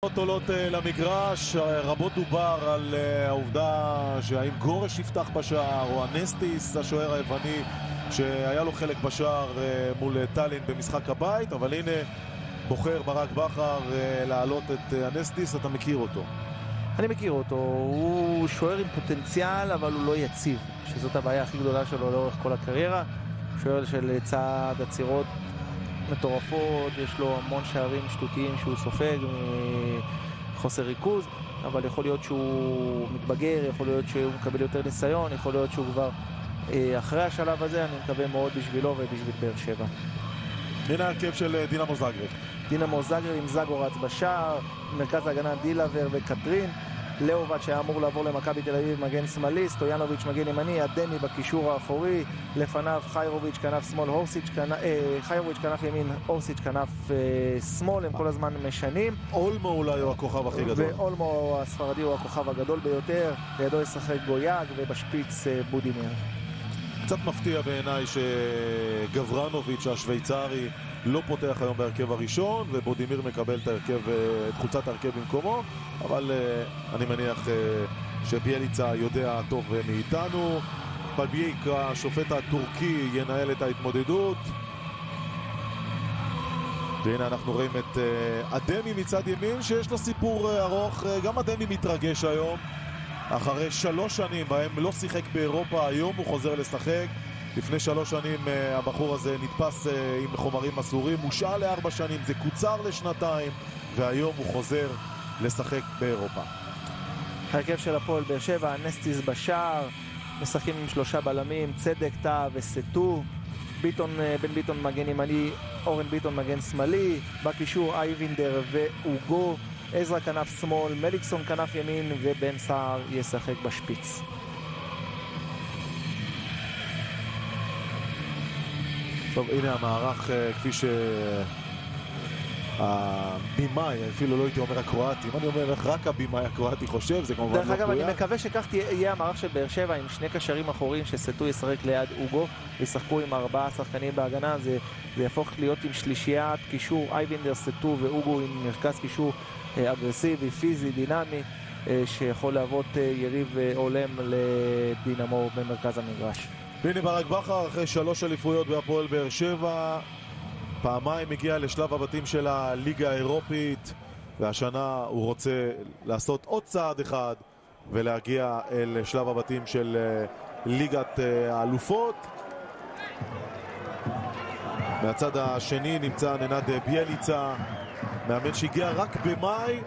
ההזדמנויות עולות למגרש, רבות דובר על העובדה שהאם גורש יפתח בשער או אנסטיס, השוער היווני שהיה לו חלק בשער מול טלין במשחק הבית, אבל הנה בוחר ברק בכר להעלות את אנסטיס. אתה מכיר אותו? אני מכיר אותו, הוא שוער עם פוטנציאל אבל הוא לא יציב, שזאת הבעיה הכי גדולה שלו לאורך כל הקריירה. שוער של צעד עצירות מטורפות, יש לו המון שערים שטותיים שהוא סופג מחוסר ריכוז, אבל יכול להיות שהוא מתבגר, יכול להיות שהוא מקבל יותר ניסיון, יכול להיות שהוא כבר אחרי השלב הזה. אני מקווה מאוד בשבילו ובשביל באר שבע. הנה ההרכב של דינמו זאגרב. דינמו זאגרב עם זגורץ בשער, מרכז ההגנה דילאבר וקטרין, לאובט שהיה אמור לעבור למכבי תל אביב מגן שמאלי, סטויאנוביץ' מגן ימני, אדמי בקישור האחורי, לפניו חיירוביץ' כנף שמאל, חיירוביץ' כנף ימין, אורסיץ' כנף שמאל, הם כל הזמן משנים. אולמו אולי הוא הכוכב הכי גדול. ואולמו הספרדי הוא הכוכב הגדול ביותר, לידו ישחק גויאג ובשפיץ בודימיר. קצת מפתיע בעיניי שגברנוביץ' השוויצרי לא פותח היום בהרכב הראשון, ובודימיר מקבל את חולצת ההרכב במקומו, אבל אני מניח שביאליצה יודע טוב מאיתנו. בלבייק, השופט הטורקי, ינהל את ההתמודדות. והנה אנחנו רואים את אדמי מצד ימין, שיש לו סיפור ארוך. גם אדמי מתרגש היום אחרי 3 שנים בהם לא שיחק באירופה. היום הוא חוזר לשחק. לפני 3 שנים הבחור הזה נתפס עם חומרים אסורים, מושעה ל4 שנים, זה קוצר ל2, והיום הוא חוזר לשחק באירופה. הרכב של הפועל באר שבע, אנסטיס בשער, משחקים עם 3 בלמים, צדק, טאה וסטו, בן ביטון מגן ימני, אורן ביטון מגן שמאלי, בקישור אייבינדר ואוגו, עזרא כנף שמאל, מליקסון כנף ימין, ובן סער ישחק בשפיץ. טוב, הנה המערך כפי שהבימאי, אפילו לא הייתי אומר הקרואטי, אם אני אומר לך רק הבימאי הקרואטי חושב, זה כמובן לא קרויה. דרך אגב, אני מקווה שכך יהיה המערך של באר שבע עם 2 קשרים אחוריים שסטו ישחק ליד אוגו, וישחקו עם 4 שחקנים בהגנה. זה יהפוך להיות עם שלישיית קישור, אייבינדר, סטו ואוגו, עם מרכז קישור אגרסיבי, פיזי, דינמי, שיכול להוות יריב הולם לדינמו במרכז המגרש. והנה ברק בכר אחרי 3 אליפויות בהפועל באר שבע, פעמיים הגיע לשלב הבתים של הליגה האירופית, והשנה הוא רוצה לעשות עוד צעד אחד ולהגיע אל שלב הבתים של ליגת האלופות. מהצד השני נמצא ננד ביאליצה, מאמן שהגיע רק במאי,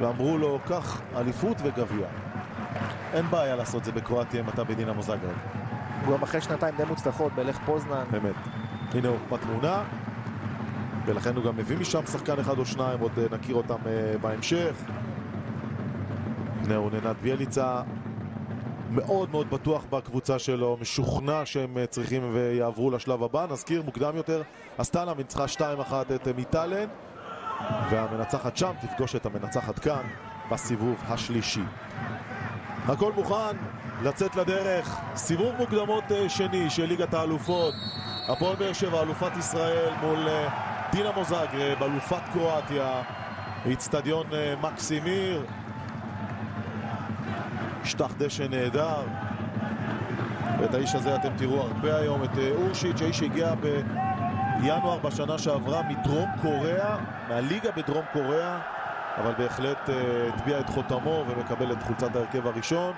ואמרו לו כך אליפות וגביע. אין בעיה לעשות זה בקרואטיה אם אתה בדינמו זאגרב. הוא גם אחרי 2 די מוצלחות בלך פוזנן. באמת. הנה הוא בתמונה, ולכן הוא גם מביא משם שחקן 1 או 2, עוד נכיר אותם בהמשך. הנה הוא ננד ביאליצה, מאוד מאוד בטוח בקבוצה שלו, משוכנע שהם צריכים ויעברו לשלב הבא. נזכיר מוקדם יותר, אסטנה ניצחה 2-1 את מיטלן, והמנצחת שם תפגוש את המנצחת כאן בסיבוב השלישי. הכל מוכן לצאת לדרך, סיבוב מוקדמות שני של ליגת האלופות. הפועל באר שבע אלופת ישראל מול דינמו זאגרב, אלופת קרואטיה, אצטדיון מקסימיר, שטח דשא נהדר. ואת האיש הזה אתם תראו הרבה היום, את אורשיץ', האיש שהגיע בינואר בשנה שעברה מדרום קוריאה, מהליגה בדרום קוריאה, אבל בהחלט הטביע את חותמו ומקבל את חולצת ההרכב הראשון.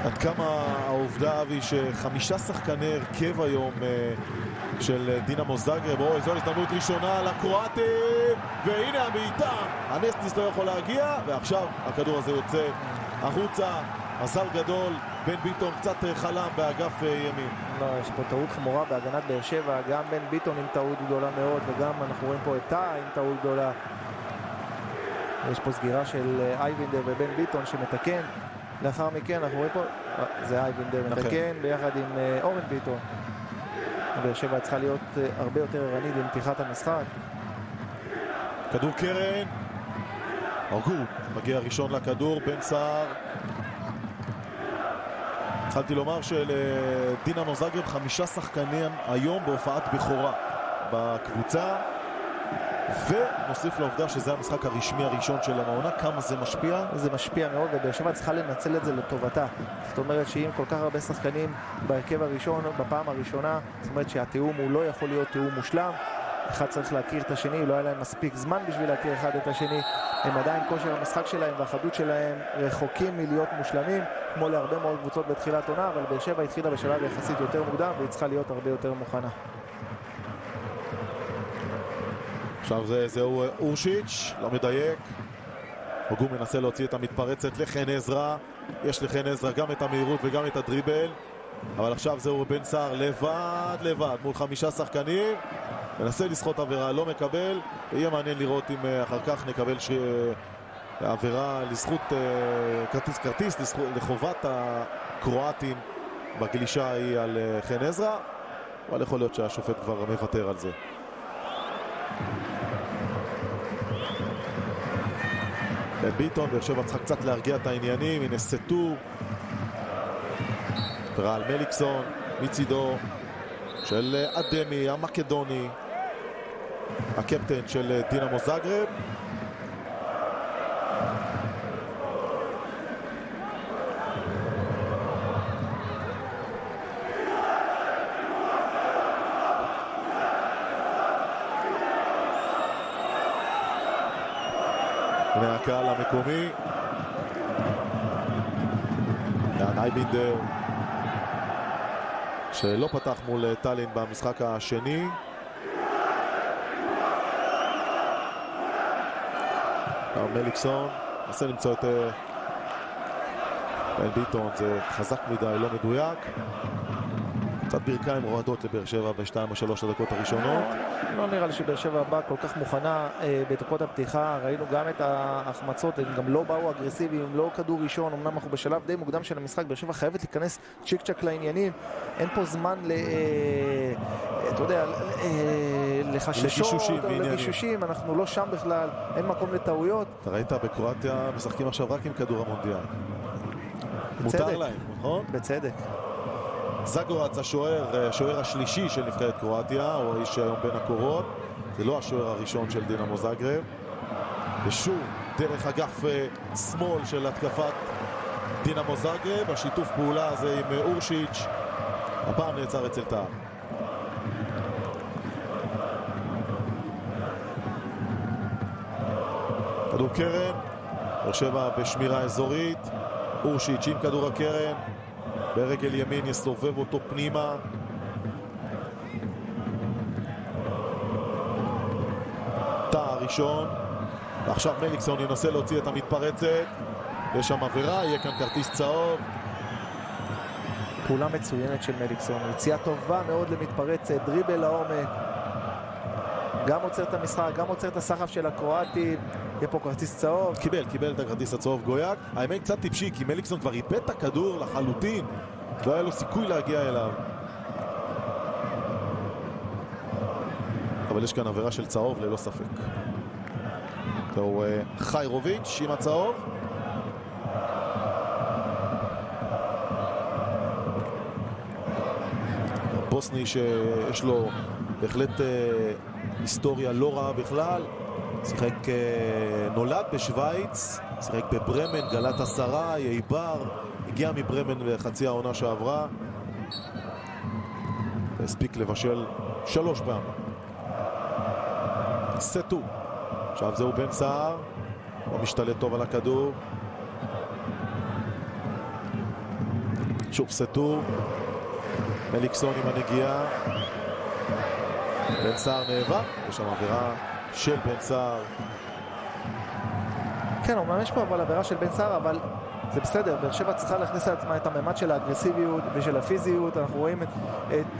עד כמה העובדה אבי ש5 שחקני הרכב היום של דינמו זאגרב. זו הזדמנות ראשונה לקרואטים, והנה הבעיטה, אנסטיס לא יכול להגיע, ועכשיו הכדור הזה יוצא החוצה. מזל גדול, בן ביטון קצת חלם באגף ימין. לא, יש פה טעות חמורה בהגנת באר שבע, גם בן ביטון עם טעות גדולה מאוד, וגם אנחנו רואים פה את טאה עם טעות גדולה. יש פה סגירה של אייבינדר ובן ביטון שמתקן. לאחר מכן אנחנו רואים פה, זה אייבינדר מתקן ביחד עם אורן ביטון. באר שבע צריכה להיות הרבה יותר ערנית בפתיחת המשחק. כדור קרן, ארגו, מגיע ראשון לכדור, בן סער. התחלתי לומר שלדינמו זאגרב 5 שחקנים היום בהופעת בכורה. בקבוצה, ונוסיף לעובדה שזה המשחק הרשמי הראשון של העונה. כמה זה משפיע? זה משפיע מאוד, ובאר שבע צריכה לנצל את זה לטובתה. זאת אומרת שאם כל כך הרבה שחקנים בהרכב הראשון, בפעם הראשונה, זאת אומרת שהתיאום הוא לא יכול להיות תיאום מושלם. אחד צריך להכיר את השני, לא היה להם מספיק זמן בשביל להכיר אחד את השני. הם עדיין כושר המשחק שלהם והחדות שלהם רחוקים מלהיות מושלמים, כמו להרבה מאוד קבוצות בתחילת עונה, אבל באר שבע התחילה בשלב יחסית יותר מוקדם, והיא צריכה להיות הרבה יותר מוכנה. עכשיו זהו אורשיץ', לא מדייק. הוגו מנסה להוציא את המתפרצת לחן עזרא. יש לחן עזרא גם את המהירות וגם את הדריבל. אבל עכשיו זהו בן סער לבד מול 5 שחקנים. מנסה לסחוט עבירה, לא מקבל. יהיה מעניין לראות אם אחר כך נקבל עבירה לזכות כרטיס לחובת הקרואטים בגלישה היא על חן עזרא. אבל יכול להיות שהשופט כבר מוותר על זה. ביטון, באר שבע צריך קצת להרגיע את העניינים. הנה סטו ורעל מליקסון מצידו של אדמי המקדוני, הקפטן של דינמו זאגרב. הנה הקהל המקומי, יאן אייבינדר שלא פתח מול טלין במשחק השני. מליקסון מנסה למצוא את ביטון, זה חזק מדי, לא מדויק. קצת ברכיים רועדות לבאר שבע ב2 או 3 הדקות הראשונות. לא נראה לי שבאר שבע הבאה כל כך מוכנה בדקות הפתיחה. ראינו גם את ההחמצות, הם גם לא באו אגרסיביים, לא כדור ראשון. אמנם אנחנו בשלב די מוקדם של המשחק, באר שבע חייבת להיכנס צ'יק צ'ק לעניינים. אין פה זמן אתה יודע, לחששות או לגישושים, אנחנו לא שם בכלל, אין מקום לטעויות. אתה ראית בקרואטיה משחקים עכשיו רק עם כדור המונדיאל. מותר להם, נכון? בצדק. זגורץ השוער השלישי של נבחרת קרואטיה, הוא האיש היום בין הקורות. זה לא השוער הראשון של דינמו זאגרב. ושוב דרך אגף שמאל של התקפת דינמו זאגרב, השיתוף פעולה הזה עם אורשיץ' הפעם נעצר אצל טעם. כדור קרן, באר שבע בשמירה אזורית. אורשיץ' עם כדור הקרן, ברגל ימין יסובב אותו פנימה. תא הראשון, ועכשיו מליקסון ינסה להוציא את המתפרצת. יש שם עבירה, יהיה כאן כרטיס צהוב. פעולה מצוינת של מליקסון, יציאה טובה מאוד למתפרצת, דריבל לעומק, גם עוצר את המשחק, גם עוצר את הסחף של הקרואטים. יהיה פה כרטיס צהוב. קיבל את הכרטיס הצהוב גויאק. האמת קצת טיפשי, כי מליקסון כבר איבד את הכדור לחלוטין, לא היה לו סיכוי להגיע אליו. אבל יש כאן עבירה של צהוב ללא ספק. זהו חיירוביץ' עם הצהוב. בוסני שיש לו בהחלט היסטוריה לא רעה בכלל. שיחק, נולד בשוויץ, שיחק בברמן, גלת עשרה, יעיבר, הגיע מברמן בחצי העונה שעברה, והספיק לבשל 3 פעמים. סטו, עכשיו זהו בן סער, הוא משתלט טוב על הכדור. שוב סטו, מליקסון עם הנגיעה, בן סער נאבק, יש שם עבירה של בן סער. כן, אומנם יש פה אבל עבירה של בן סער, אבל זה בסדר. באר שבע צריכה להכניס לעצמה את הממד של האגרסיביות ושל הפיזיות. אנחנו רואים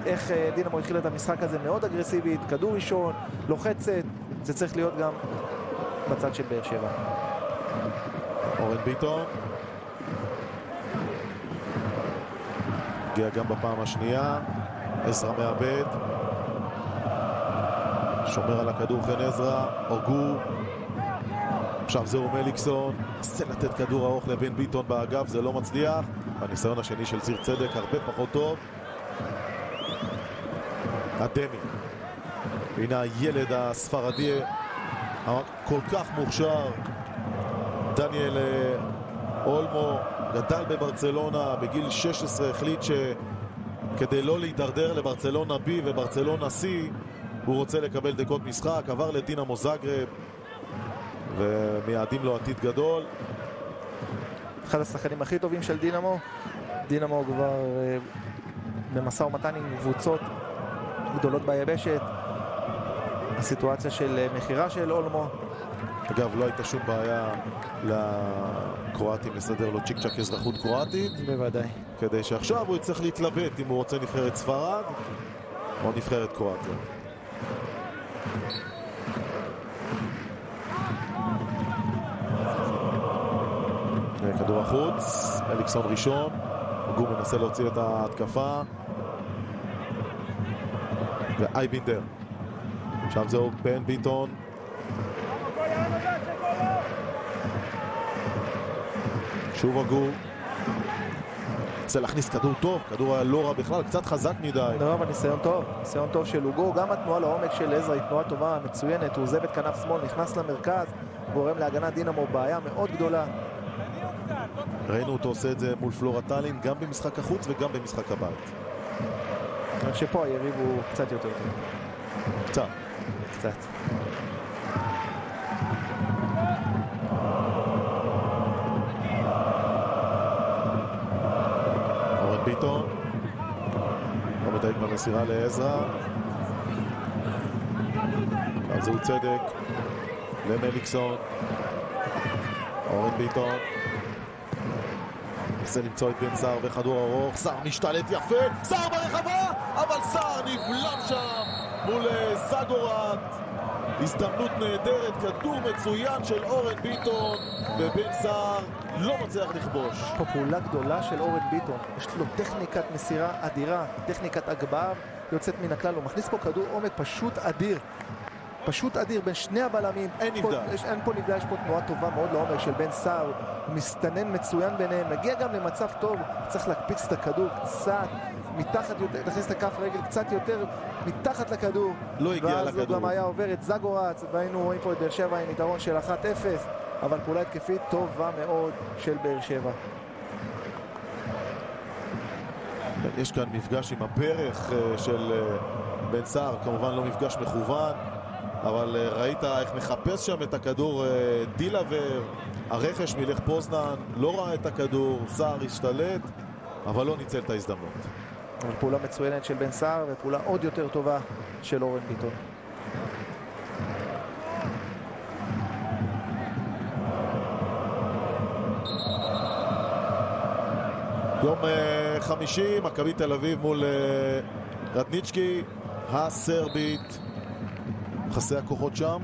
איך דינמו התחיל את המשחק הזה מאוד אגרסיבית, כדור ראשון, לוחצת. זה צריך להיות גם בצד של באר שבע. אורן ביטון הגיע גם בפעם השנייה. עזרא מאבד, שומר על הכדור חן עזרא, הוגו. עכשיו זהו מליקסון, נסה לתת כדור ארוך לבן ביטון באגף, זה לא מצליח. הניסיון השני של ציר צדק הרבה פחות טוב. אדמי הנה הילד הספרדי כל כך מוכשר, דניאל אולמו, גדל בברצלונה, בגיל 16 החליט שכדי לא להידרדר לברצלונה B וברצלונה C הוא רוצה לקבל דקות משחק, עבר לדינמו זאגרב ומייעדים לו עתיד גדול. אחד השחקנים הכי טובים של דינמו. דינמו כבר במשא ומתן עם קבוצות גדולות ביבשת. הסיטואציה של מחירה של אולמו. אגב, לא הייתה שום בעיה לקרואטים לסדר לו צ'יק צ'ק אזרחות קרואטית. בוודאי. כדי שעכשיו הוא יצטרך להתלבט אם הוא רוצה נבחרת ספרד או נבחרת קרואטיה. כדור החוץ, אליקסון ראשון, גו מנסה להוציא את ההתקפה ואייבינדר. עכשיו זהו בן ביטון. שוב הגו. רוצה להכניס כדור טוב, כדור היה לא רע בכלל, קצת חזק מדי. לא, אבל ניסיון טוב של אוגו. גם התנועה לעומק של עזרא היא תנועה טובה, מצוינת. הוא עוזב את כנף שמאל, נכנס למרכז, גורם להגנת דינמו בעיה מאוד גדולה. ראינו אותו עושה את זה מול פלורה טאלין, גם במשחק החוץ וגם במשחק הבית. רק שפה היריב הוא קצת יותר טוב. קצת. אורן ביטון. לא מדייק במסירה לעזרא. אז זהו צדק. למליקסון. אורן ביטון. נסה למצוא את בן סער בכדור ארוך, סער משתלט יפה, סער ברחבה, אבל סער נבלם שם מול זגורט. הזדמנות נהדרת, כדור מצוין של אורן ביטון, ובן סער לא מצליח לכבוש. יש פה פעולה גדולה של אורן ביטון, יש לו טכניקת מסירה אדירה, טכניקת הגבהה יוצאת מן הכלל, הוא מכניס פה כדור עומק פשוט אדיר בין שני הבלמים. אין נבדל. אין פה נבדל, יש פה תנועה טובה מאוד לעומק של בן סער, הוא מסתנן מצוין ביניהם, מגיע גם למצב טוב, צריך להקפיץ את הכדור קצת מתחת, להכניס את הכף רגל קצת יותר מתחת לכדור, לא הגיע לכדור, ואז הוא גם היה עובר את זגורט, והיינו רואים פה את באר שבע עם יתרון של 1-0, אבל פעולה התקפית טובה מאוד של באר שבע. יש כאן מפגש עם הברך של בן סער, כמובן לא מפגש מכוון, אבל ראית איך מחפש שם את הכדור דילאבר, הרכש מלך פוזנן, לא ראה את הכדור, סער השתלט, אבל לא ניצל את ההזדמנות. אבל פעולה מצוינת של בן סער ופעולה עוד יותר טובה של אורן ביטון. יום חמישי, מכבי תל אביב מול רדניצ'קי הסרבית. חסי הכוחות שם.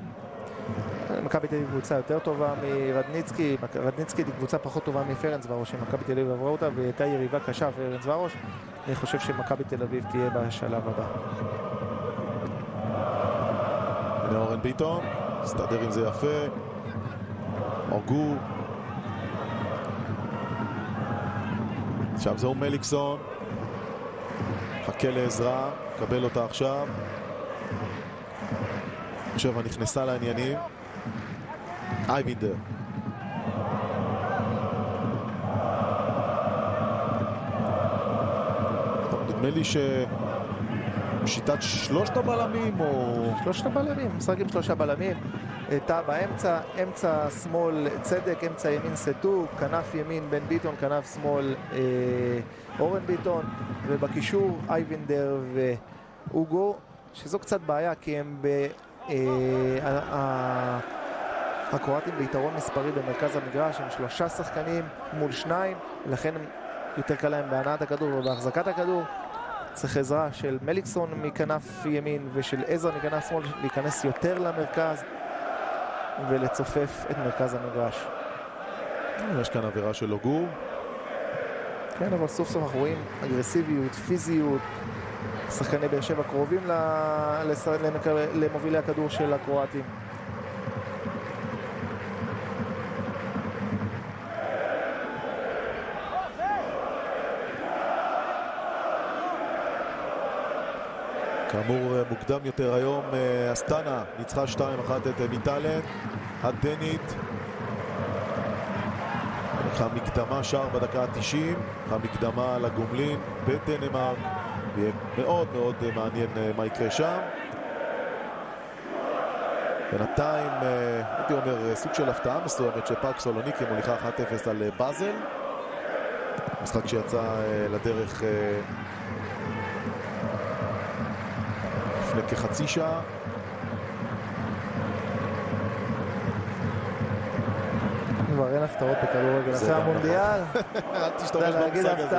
מכבי תל אביב קבוצה יותר טובה מרדניצקי. רדניצקי היא קבוצה פחות טובה מפרנצוורוש, שמכבי תל אביב עברה אותה והייתה יריבה קשה פרנצוורוש. אני חושב שמכבי תל אביב תהיה בשלב הבא. הנה אורן ביטון, מסתדר עם זה יפה. אוגו. עכשיו זהו מליקסון. חכה לעזרה, קבל אותה עכשיו. שבע נכנסה לעניינים. אייבינדר. נדמה לי שיטת שלושת הבלמים או... שלושת הבלמים, משחק עם שלושה בלמים. תא באמצע, אמצע שמאל צדק, אמצע ימין סטו, כנף ימין בן ביטון, כנף שמאל אורן ביטון, ובקישור אייבינדר ואוגו, שזו קצת בעיה כי הם הקרואטים ביתרון מספרי במרכז המגרש, הם 3 שחקנים מול 2, לכן יותר קל להם בהנעת הכדור ובהחזקת הכדור. צריך עזרה של מליקסון מכנף ימין ושל עזרא מכנף שמאל להיכנס יותר למרכז ולצופף את מרכז המגרש. יש כאן עבירה של אוגו. כן, אבל סוף סוף אנחנו רואים אגרסיביות, פיזיות. שחקני באר שבע קרובים למובילי הכדור של הקרואטים. כאמור, מוקדם יותר היום אסטנה ניצחה 2-1 את מיטלן הדנית. המקדמה שער בדקה ה-90, המקדמה לגומלין בדנמרק. יהיה מאוד מאוד מעניין מה יקרה שם. בינתיים, הייתי אומר, סוג של הפתעה מסוימת שפארק סלוניקי מוליכה 1-0 על באזל. משחק שיצא לדרך לפני כחצי שעה. כבר אין הפתעות בכדורגל אחרי המונדיאל. אל תשתמש במושג הזה.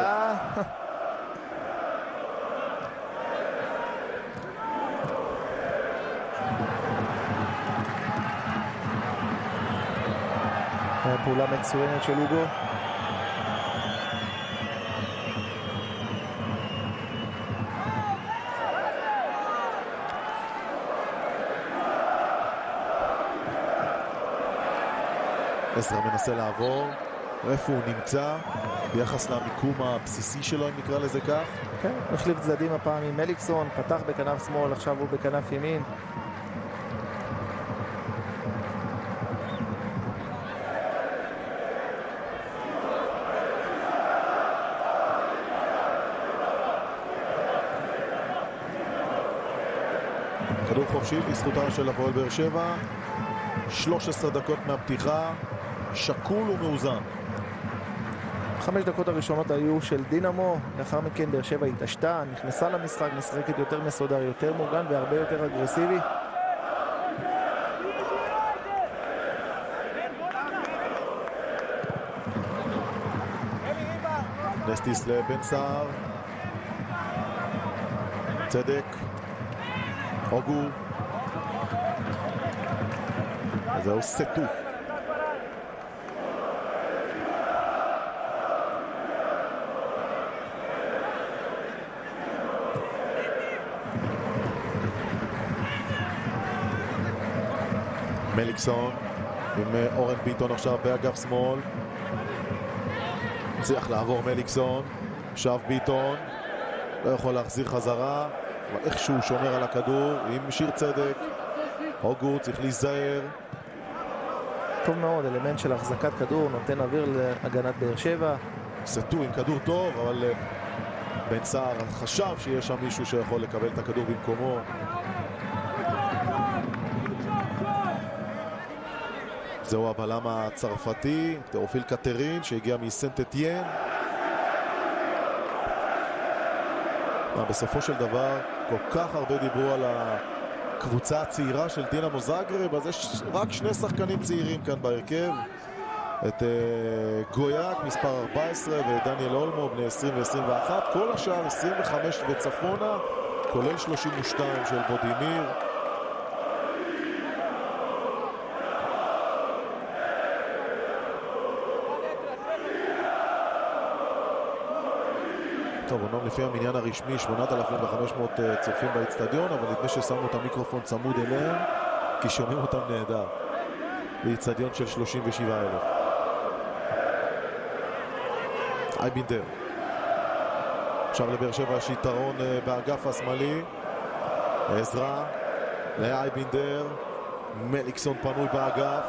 פעולה מצוינת של אוגו. עזרא מנסה לעבור, איפה הוא נמצא ביחס למיקום הבסיסי שלו, אם נקרא לזה כך. כן, החליף צדדים הפעם עם מליקסון, פתח בכנף שמאל, עכשיו הוא בכנף ימין. כדור חופשי לזכותה של הפועל באר שבע. 13 דקות מהפתיחה, שקול ומאוזן. 5 דקות הראשונות היו של דינמו, לאחר מכן באר שבע התעשתה, נכנסה למשחק, משחקת יותר מסודר, יותר מוגן והרבה יותר אגרסיבי. נסטיס לבן סער, צדק, אוגו, אז זהו סטו. מליקסון עם אורן ביטון עכשיו באגף שמאל, צריך לעבור מליקסון, שב ביטון, לא יכול להחזיר חזרה, אבל איכשהו שומר על הכדור עם שיר צדק. אוגו צריך להיזהר. טוב מאוד, אלמנט של החזקת כדור, נותן אוויר להגנת באר שבע. סטו עם כדור טוב, אבל בן סער חשב שיש שם מישהו שיכול לקבל את הכדור במקומו. זהו הבלם הצרפתי, תאופיל קטרין, שהגיע מסנט אתיין. בסופו של דבר, כל כך הרבה דיברו על הקבוצה הצעירה של דינמו זאגרב, אז יש רק 2 שחקנים צעירים כאן בהרכב. את גויאק, מספר 14, ודניאל אולמו, בני 20 ו-21. כל השאר 25 וצפונה, כולל 32 של בודימיר. טוב, אומנם לפי המניין הרשמי 8,500 צופים באצטדיון, אבל נדמה ששמו את המיקרופון צמוד אליהם, כי שומעים אותם נהדר. באצטדיון של 37,000. אייבינדר. עכשיו לבאר שבע יש יתרון באגף השמאלי. עזרא לאייבינדר. מליקסון פנוי באגף.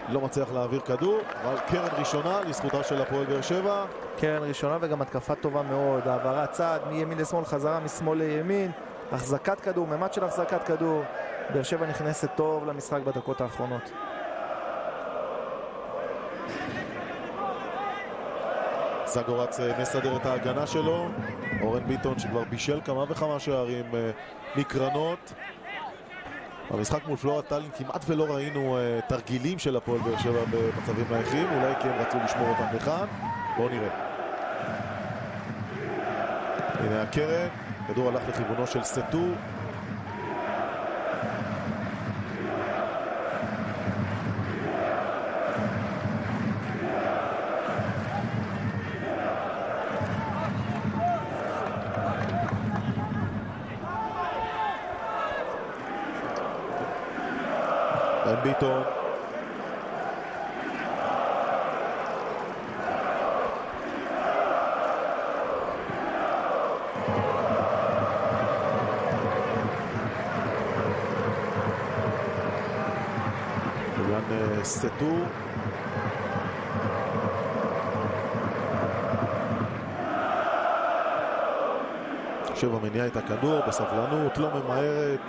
לא מצליח להעביר כדור, אבל קרן ראשונה לזכותה של הפועל באר שבע. קרן ראשונה וגם התקפה טובה מאוד, העברת צעד מימין לשמאל, חזרה משמאל לימין, החזקת כדור, ממד של החזקת כדור. באר שבע נכנסת טוב למשחק בדקות האחרונות. זגורץ מסדר את ההגנה שלו. אורן ביטון שכבר בישל כמה וכמה שערים מקרנות. במשחק מול פלורה טאלין כמעט ולא ראינו תרגילים של הפועל באר שבע במצבים נייחים, אולי כי הם רצו לשמור אותם לכאן. בואו נראה. הנה הקרן, כדור הלך לכיוונו של סטו. ביטון. כאן סטו. שבע מניע את הכדור בסבלנות, לא ממהרת.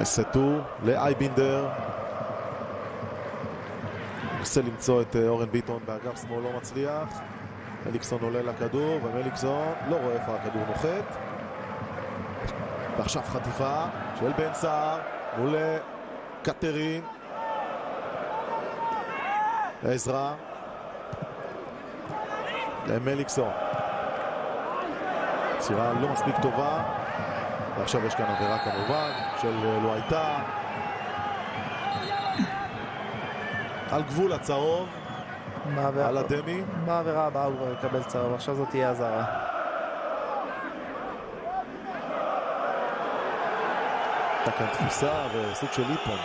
סטו לאייבינדר. נסה למצוא את אורן ביטון באגף שמאל, לא מצליח. מליקסון עולה לכדור, ומליקסון לא רואה איפה הכדור נוחת. ועכשיו חטיפה של בן סער מול קטרין. עזרא למליקסון. צירה לא מספיק טובה. ועכשיו יש כאן עבירה כמובן של לואייטה. על גבול הצהוב. על הדמי. בעבירה הבאה הוא כבר יקבל צהוב. עכשיו זאת תהיה הזרה. הייתה כאן תפיסה וסוג של ליפון.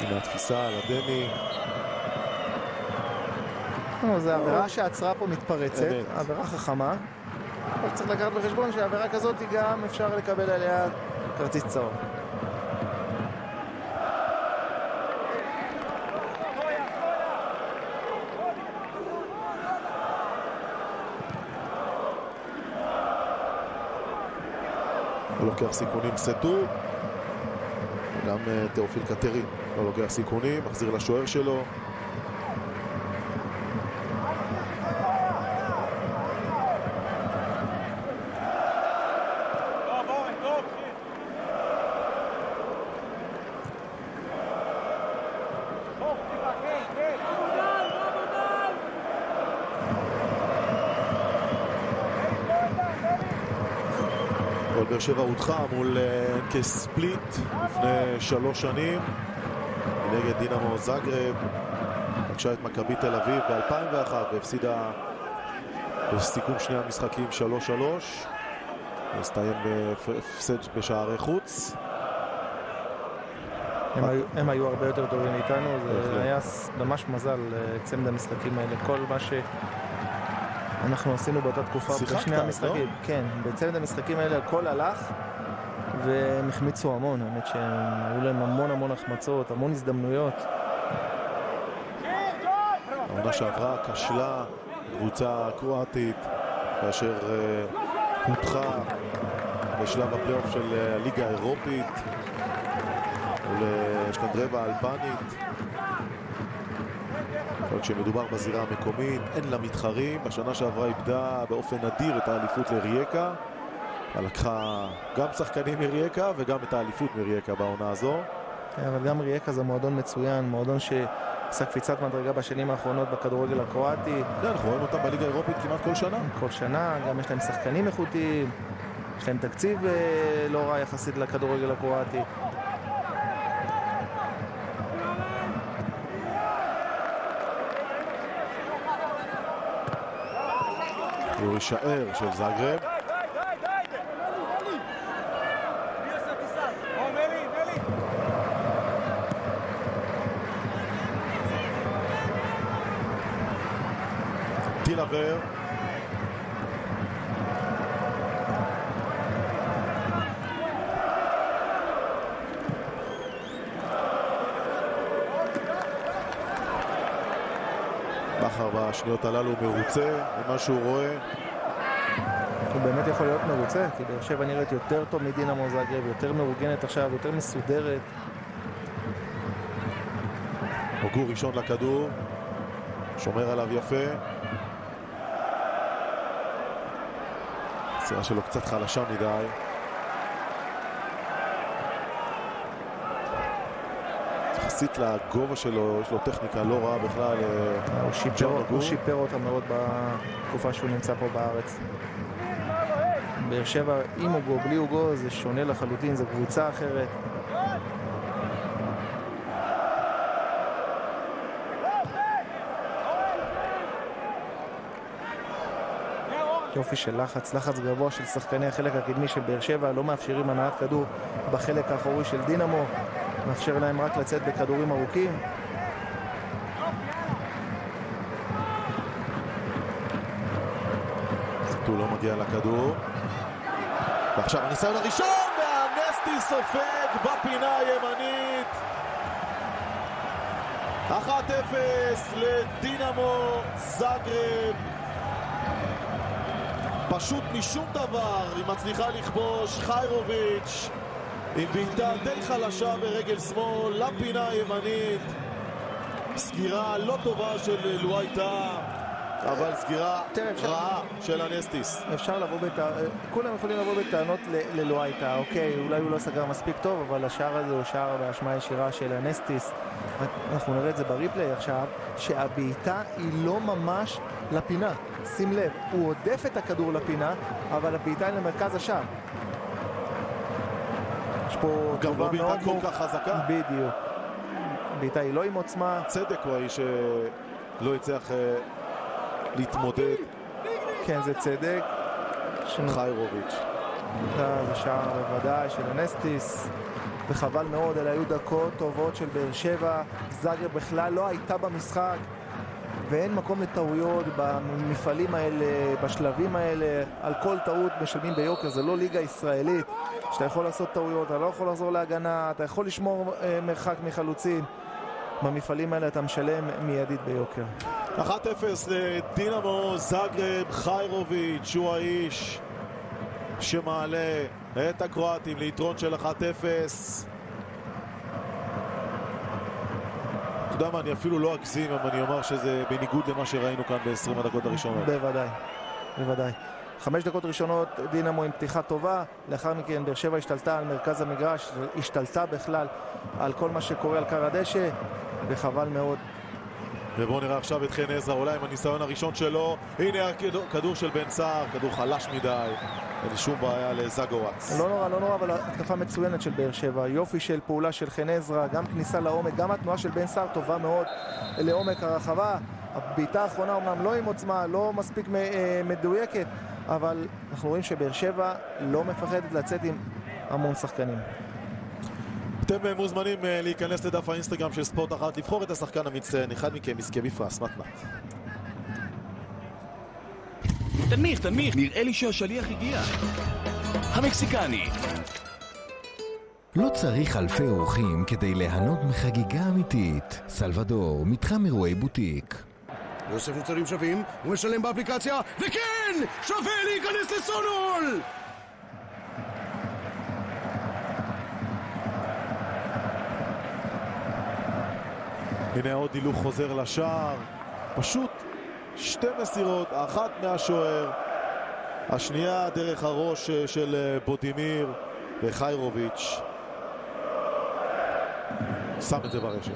הנה התפיסה על הדמי. זו עבירה שעצרה פה מתפרצת. עבירה חכמה. אבל צריך לקחת בחשבון שהעבירה כזאת גם אפשר לקבל עליה כרטיס צהוב. הוא לוקח סיכונים סטו, וגם תאופיל קטרין לא לוקח סיכונים, מחזיר לשוער שלו. באר שבע הודחה מול כספליט לפני 3 שנים נגד דינמו זאגרב. פגשה את מכבי תל אביב ב-2001 והפסידה בסיכום שני המשחקים 3-3. הסתיים בהפסד בשערי חוץ. הם היו הרבה יותר טובים איתנו. זה היה ממש מזל צמד המשחקים האלה. כל מה אנחנו עשינו באותה תקופה בשני המשחקים. לא? כן, בצמד המשחקים האלה הכל הלך והם החמיצו המון. האמת שהיו להם המון החמצות, המון הזדמנויות. העונה שעברה כשלה קבוצה קרואטית כאשר הודחה בשלב הפלייאוף של הליגה האירופית ולשקנדרבה האלבנית. כשמדובר בזירה המקומית, אין לה מתחרים. בשנה שעברה איבדה באופן נדיר את האליפות לרייקה. לקחה גם שחקנים מרייקה וגם את האליפות מרייקה בעונה הזו. אבל גם רייקה זה מועדון מצוין, מועדון שעשה קפיצת מדרגה בשנים האחרונות בכדורגל הקרואטי. אנחנו רואים אותם בליגה האירופית כמעט כל שנה. כל שנה, גם יש להם שחקנים איכותיים, יש להם תקציב לא רע יחסית לכדורגל הקרואטי. יורי שער של זאגרב. טילבר. בכר בשניות הללו מרוצה ממה שהוא רואה. הוא באמת יכול להיות מרוצה, כי באר שבע נראית יותר טוב מדינמו זאגרב, יותר מאורגנת עכשיו, יותר מסודרת. הוגו ראשון לכדור, שומר עליו יפה. הסירה שלו קצת חלשה מדי. יחסית לגובה שלו, יש לו טכניקה לא רעה בכלל. הוא שיפר אותה מאוד בתקופה שהוא נמצא פה בארץ. באר שבע עם הוגו, בלי הוגו, זה שונה לחלוטין, זה קבוצה אחרת. יופי של לחץ גבוה של שחקני החלק הקדמי של באר שבע, לא מאפשרים הנעת כדור בחלק האחורי של דינמו, מאפשר להם רק לצאת בכדורים ארוכים. ניטו לא מגיע לכדור. ועכשיו הניסיון הראשון, והנסטי סופג בפינה הימנית. 1-0 לדינמו זאגרב. פשוט משום דבר היא מצליחה לכבוש. חיירוביץ' עם בעיטה די חלשה ברגל שמאל לפינה הימנית. סגירה לא טובה של לואייטה, אבל סגירה רעה של הנסטיס. אפשר לבוא כולם יכולים לבוא בטענות ללואייטה. אוקיי, אולי הוא לא סגר מספיק טוב, אבל השער הזה הוא שער באשמה ישירה של הנסטיס. אנחנו נראה את זה בריפלי עכשיו, שהבעיטה היא לא ממש לפינה. שים לב, הוא עודף את הכדור לפינה, אבל הבעיטה היא למרכז השער. יש פה גם לא בעיטה כל כך חזקה. בדיוק. בעיטה היא לא עם עוצמה. צדק הוא האיש שלא יצליח להתמודד. כן, זה צדק. חיירוביץ'. זה שער בוודאי של הנסטיס. וחבל מאוד, אלה היו דקות טובות של באר שבע. זאגרב בכלל לא הייתה במשחק. ואין מקום לטעויות במפעלים האלה, בשלבים האלה. על כל טעות משלמים ביוקר, זה לא ליגה ישראלית שאתה יכול לעשות טעויות, אתה לא יכול לחזור להגנה, אתה יכול לשמור מרחק מחלוצים. במפעלים האלה אתה משלם מיידית ביוקר. 1-0 לדינמו זאגרב. חיירוביץ' הוא האיש שמעלה את הקרואטים ליתרון של 1-0. אתה יודע מה, אני אפילו לא אגזים אם אני אומר שזה בניגוד למה שראינו כאן ב-20 הדקות הראשונות. בוודאי, בוודאי. 5 דקות ראשונות דינמו עם פתיחה טובה, לאחר מכן באר שבע השתלטה על מרכז המגרש, השתלטה בכלל על כל מה שקורה על קר הדשא, וחבל מאוד. ובואו נראה עכשיו את חן עזרא, אולי עם הניסיון הראשון שלו. הנה הכדור של בן סער, כדור חלש מדי, אין שום בעיה לזגורץ. לא נורא, לא נורא, אבל התקפה מצוינת של באר שבע, יופי של פעולה של חן עזרא, גם כניסה לעומק, גם התנועה של בן סער טובה מאוד לעומק הרחבה. הבעיטה האחרונה אומנם לא עם עוצמה, לא מספיק מדויקת, אבל אנחנו רואים שבאר שבע לא מפחדת לצאת עם המון שחקנים. אתם מוזמנים להיכנס לדף האינסטגרם של ספורט אחת, לבחור את השחקן המצטיין, אחד מכם יזכה בפרס מתנת. תנמיך, נראה לי שהשליח הגיע. המקסיקני. לא צריך אלפי אורחים כדי ליהנות מחגיגה אמיתית. סלבדור, מתחם אירועי בוטיק. יוסף מוצרים שווים, הוא משלם באפליקציה, וכן! שווה להיכנס לסונול! הנה עוד הילוך חוזר לשער, פשוט 2 מסירות, אחת מהשוער, השנייה דרך הראש של בודימיר, וחיירוביץ' שם את זה ברשת.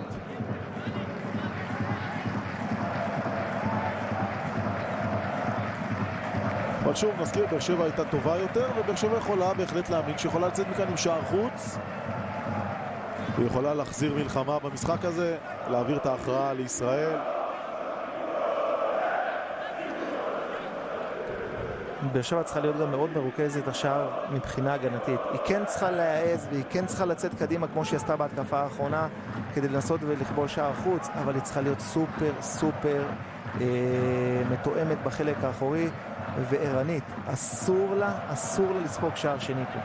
אבל שוב נזכיר, באר שבע הייתה טובה יותר, ובאר שבע יכולה בהחלט להאמין שיכולה לצאת מכאן עם שער חוץ. היא יכולה להחזיר מלחמה במשחק הזה, להעביר את ההכרעה לישראל. באר שבע צריכה להיות גם מאוד מרוכזת עכשיו מבחינה הגנתית. היא כן צריכה להעז והיא כן צריכה לצאת קדימה כמו שהיא עשתה בהתקפה האחרונה כדי לנסות ולכבוש שער חוץ, אבל היא צריכה להיות סופר מתואמת בחלק האחורי וערנית. אסור לה לספוג שער שני פה.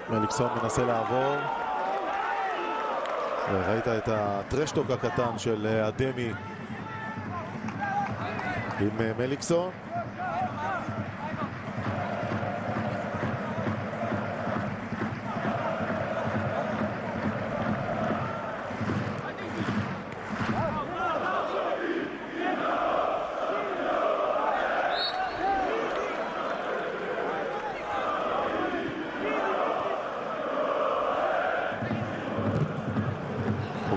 מליקסון מנסה לעבור, וראית את הטרשטוק הקטן של אדמי עם מליקסון.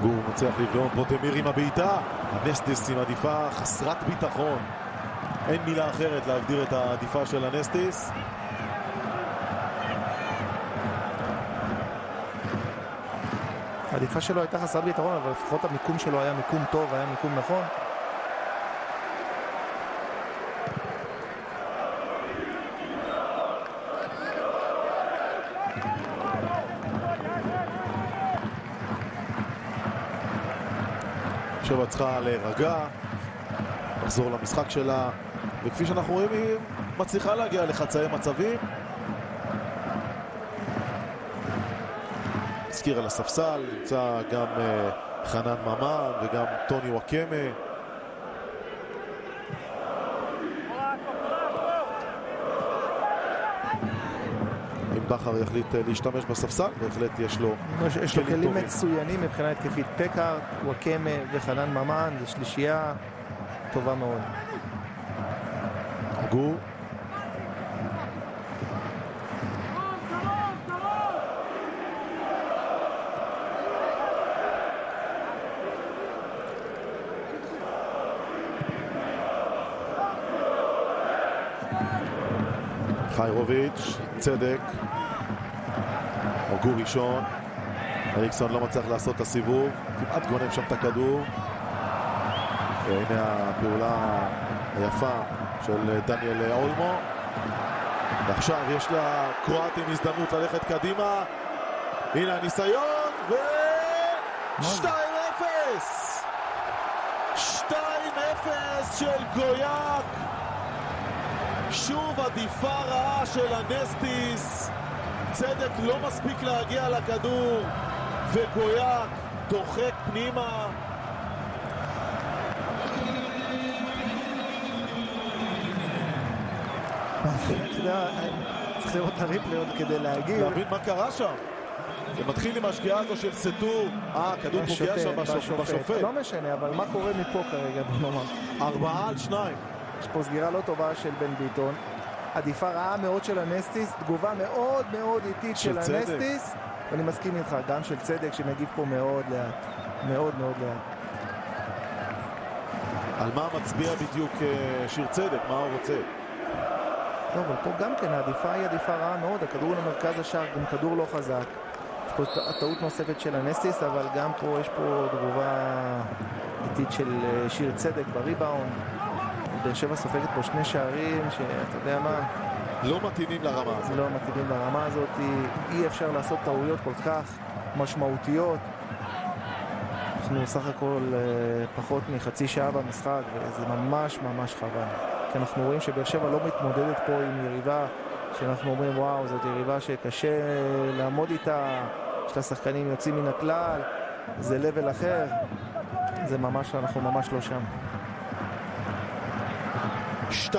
הוא מצליח לבלום, בודימיר עם הבעיטה, הנסטיס עם עדיפה חסרת ביטחון, אין מילה אחרת להגדיר את העדיפה של הנסטיס. העדיפה שלו הייתה חסרת ביטחון, אבל לפחות המיקום שלו היה מיקום טוב, היה מיקום נכון. שבע צריכה להירגע, לחזור למשחק שלה, וכפי שאנחנו רואים היא מצליחה להגיע לחצאי מצבים. הזכיר על הספסל, נמצא גם חנן ממן וגם טוני וואקמה. אם בכר יחליט להשתמש בספסל, בהחלט יש לו כלים מצוינים מבחינה התקפית. פקארט, וואקמה וחנן ממן, זו שלישייה טובה מאוד. גור. חיירוביץ', צדק, אוגו ראשון, אריקסון לא מצליח לעשות את הסיבוב, כמעט גונב שם את הכדור, והנה הפעולה היפה של דניאל אולמו, ועכשיו יש לקרואטים הזדמנות ללכת קדימה, הנה הניסיון, ו... 2-0! 2-0 של גויאק, שוב עדיפה רעה של הנסטיס, צדק לא מספיק להגיע לכדור וגויאק דוחק פנימה. צריך לראות את הריפלי עוד כדי להגיב, להבין מה קרה שם. זה מתחיל עם השגיאה הזו של סטור, כדור פוגע שם בשופט. לא משנה, אבל מה קורה מפה כרגע? בוא נאמר 4-2. יש פה סגירה לא טובה של בן ביטון, עדיפה רעה מאוד של הנסטיס, תגובה מאוד מאוד איטית של הנסטיס, ואני מסכים איתך, גם של צדק שמגיב פה מאוד לאט, מאוד מאוד לאט. על מה מצביע בדיוק שיר צדק? מה הוא רוצה? טוב, אבל פה גם כן העדיפה היא עדיפה רעה מאוד, הכדור למרכז השער, גם כדור לא חזק. יש פה טעות נוספת של הנסטיס, אבל גם פה יש פה תגובה איטית של שיר צדק בריבאונד. באר שבע סופגת פה שני שערים שאתה יודע מה, לא מתאימים לרמה הזאת. לא מתאימים לרמה הזאת, אי אפשר לעשות טעויות כל כך משמעותיות. אנחנו סך הכל פחות מחצי שעה במשחק, וזה ממש ממש חבל, כי אנחנו רואים שבאר שבע לא מתמודדת פה עם יריבה שאנחנו אומרים וואו, זאת יריבה שקשה לעמוד איתה, יש לה שחקנים יוצאים מן הכלל, זה לבל אחר, זה ממש, אנחנו ממש לא שם. 2-0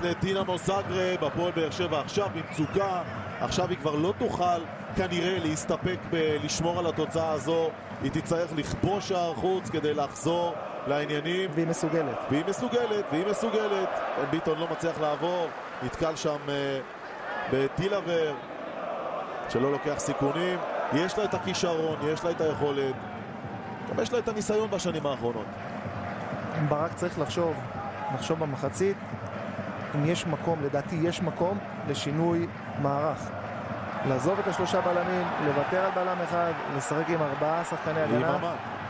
לדינמו זאגרב, הפועל באר שבע עכשיו במצוקה, עכשיו היא כבר לא תוכל כנראה להסתפק בלשמור על התוצאה הזו, היא תצטרך לכבוש שער חוץ כדי לחזור לעניינים, והיא מסוגלת. ביטון לא מצליח לעבור, נתקל שם בדילבר שלא לוקח סיכונים, יש לה את הכישרון, יש לה את היכולת, גם יש לה את הניסיון בשנים האחרונות. ברק צריך לחשוב במחצית אם יש מקום, לדעתי יש מקום לשינוי מערך, לעזוב את השלושה בלמים, לוותר על בלם אחד, לשחק עם 4 שחקני הגנה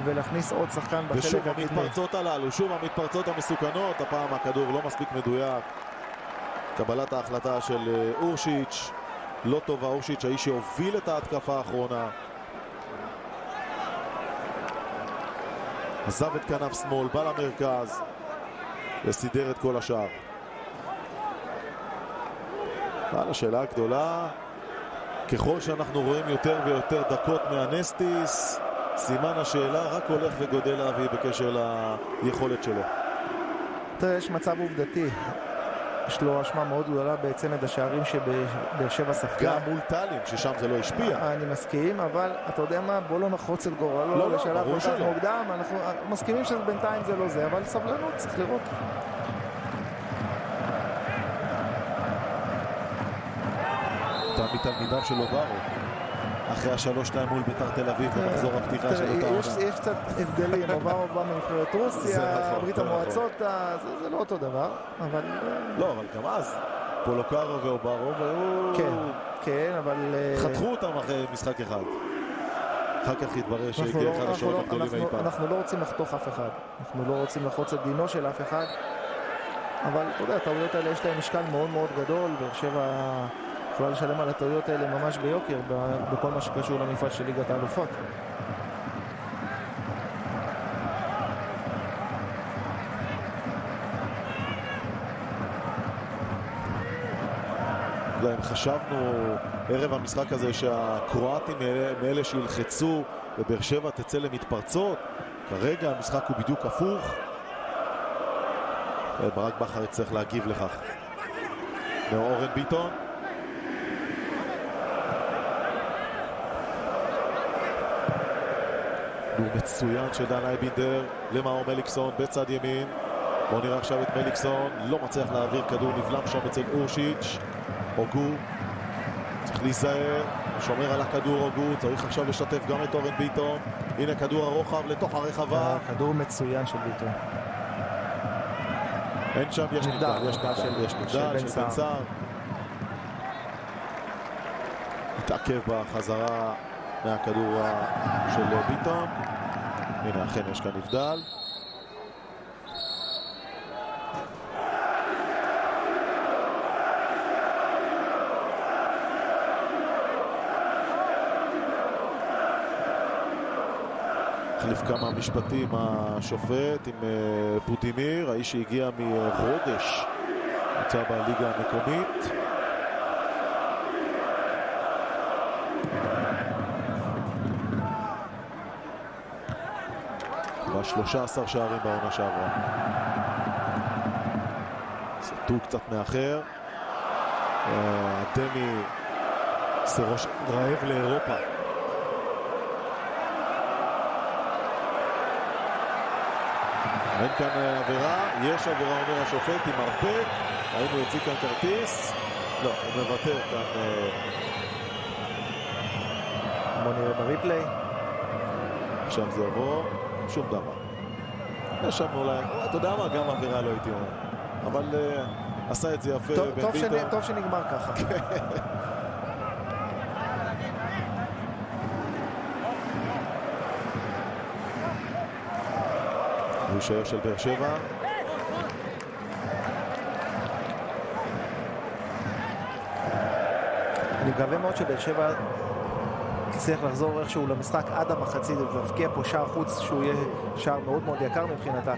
ולהכניס עוד שחקן בחלק ושוב הקדמי. המתפרצות הללו, שוב המתפרצות המסוכנות, הפעם הכדור לא מספיק מדויק, קבלת ההחלטה של אורשיץ' לא טובה, אורשיץ' האיש שהוביל את ההתקפה האחרונה, עזב את כנף שמאל, בא למרכז וסידר את כל השאר. השאלה הגדולה, ככל שאנחנו רואים יותר ויותר דקות מהנסטיס, סימן השאלה רק הולך וגודל להביא בקשר ליכולת שלו. תראה, יש מצב עובדתי, יש לו אשמה מאוד גדולה בצמד השערים שבאר שבע ספגה. גם מול טאלין, ששם זה לא השפיע. אני מסכים, אבל אתה יודע מה, בוא לא נחוץ את גורלו לשלב כל כך מוקדם, אנחנו מסכימים שבינתיים זה לא זה, אבל סבלנות, צריך לראות. אתה מתלמידיו של אוברו, אחרי 3-2 מול בית"ר תל אביב במחזור הפתיחה של אותה עונה. יש קצת הבדלים, אוברו בא מנבחרת רוסיה, ברית המועצות, זה לא אותו דבר, אבל... לא, אבל גם אז, פולוקארו ואוברו, כן, אבל... חתכו אותם אחרי משחק אחד. אחר כך התברר שהגיע אחד השעות הגדולים אי פעם. אנחנו לא רוצים לחתוך אף אחד, אנחנו לא רוצים לחוץ את דינו של אף אחד, אבל אתה יודע, הטעויות האלה יש להם משקל מאוד מאוד גדול, באר שבע יכולה לשלם על הטעויות האלה ממש ביוקר בכל מה שקשור למפעל של ליגת האלופות. יודע, אם חשבנו ערב המשחק הזה שהקרואטים מאלה שילחצו ובאר שבע תצא למתפרצות, כרגע המשחק הוא בדיוק הפוך. ברק בכר יצטרך להגיב לכך. אורן ביטון. הוא מצוין של דן אייבינדר למאור מליקסון בצד ימין. בואו נראה עכשיו את מליקסון, לא מצליח להעביר כדור, נבלם שם אצל אורשיץ'. אוגו צריך להיזהר, שומר על הכדור אוגו, צריך עכשיו לשתף גם את אורן ביטון. הנה כדור הרוחב לתוך הרחבה. כדור מצוין של ביטון. אין שם, יש נבדל של בן סער. מתעכב בחזרה מהכדור של ביטון. הנה, אכן יש כאן נבדל. החליף כמה משפטים השופט עם בודימיר, האיש שהגיע מרודש, נמצא בליגה המקומית. ב-13 שערים בעונה שעברה. סטו קצת מאחר. דמי סרוש רעב לאירופה. אין כאן עבירה, יש עבירה אומר השופט עם מרפק. האם הוא יוציא כאן כרטיס? לא, הוא מוותר כאן. בוא נראה בריפלי. עכשיו זה יבוא, שום דבר. יש שם אולי, אתה יודע מה, גם עבירה לא הייתי אומר. אבל עשה את זה יפה. טוב שנגמר ככה. הוא שער של באר שבע. אני מקווה מאוד שבאר שבע צריך לחזור איכשהו למשחק עד המחצית ולהבקיע פה שער חוץ שהוא יהיה שער מאוד מאוד יקר מבחינתה,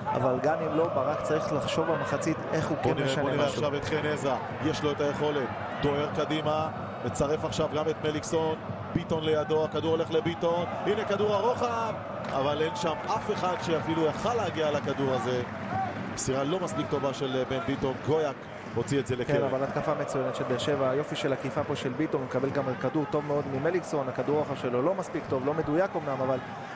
אבל גם אם לא, ברק צריך לחשוב במחצית איך הוא כן משנה משהו. בוא נראה עכשיו את חן עזרא, יש לו את היכולת, דוהר קדימה, מצרף עכשיו גם את מליקסון, ביטון לידו, הכדור הולך לביטון, הנה כדור הרוחב, אבל אין שם אף אחד שאפילו יכל להגיע לכדור הזה. מסירה לא מספיק טובה של בן ביטון, גויאק הוציא את זה לקרן. כן, אבל התקפה מצוינת של באר שבע, היופי של עקיפה פה של ביטון, מקבל גם כדור טוב מאוד ממליקסון, הכדור הרוחב שלו לא מספיק טוב, לא מדויק אמנם,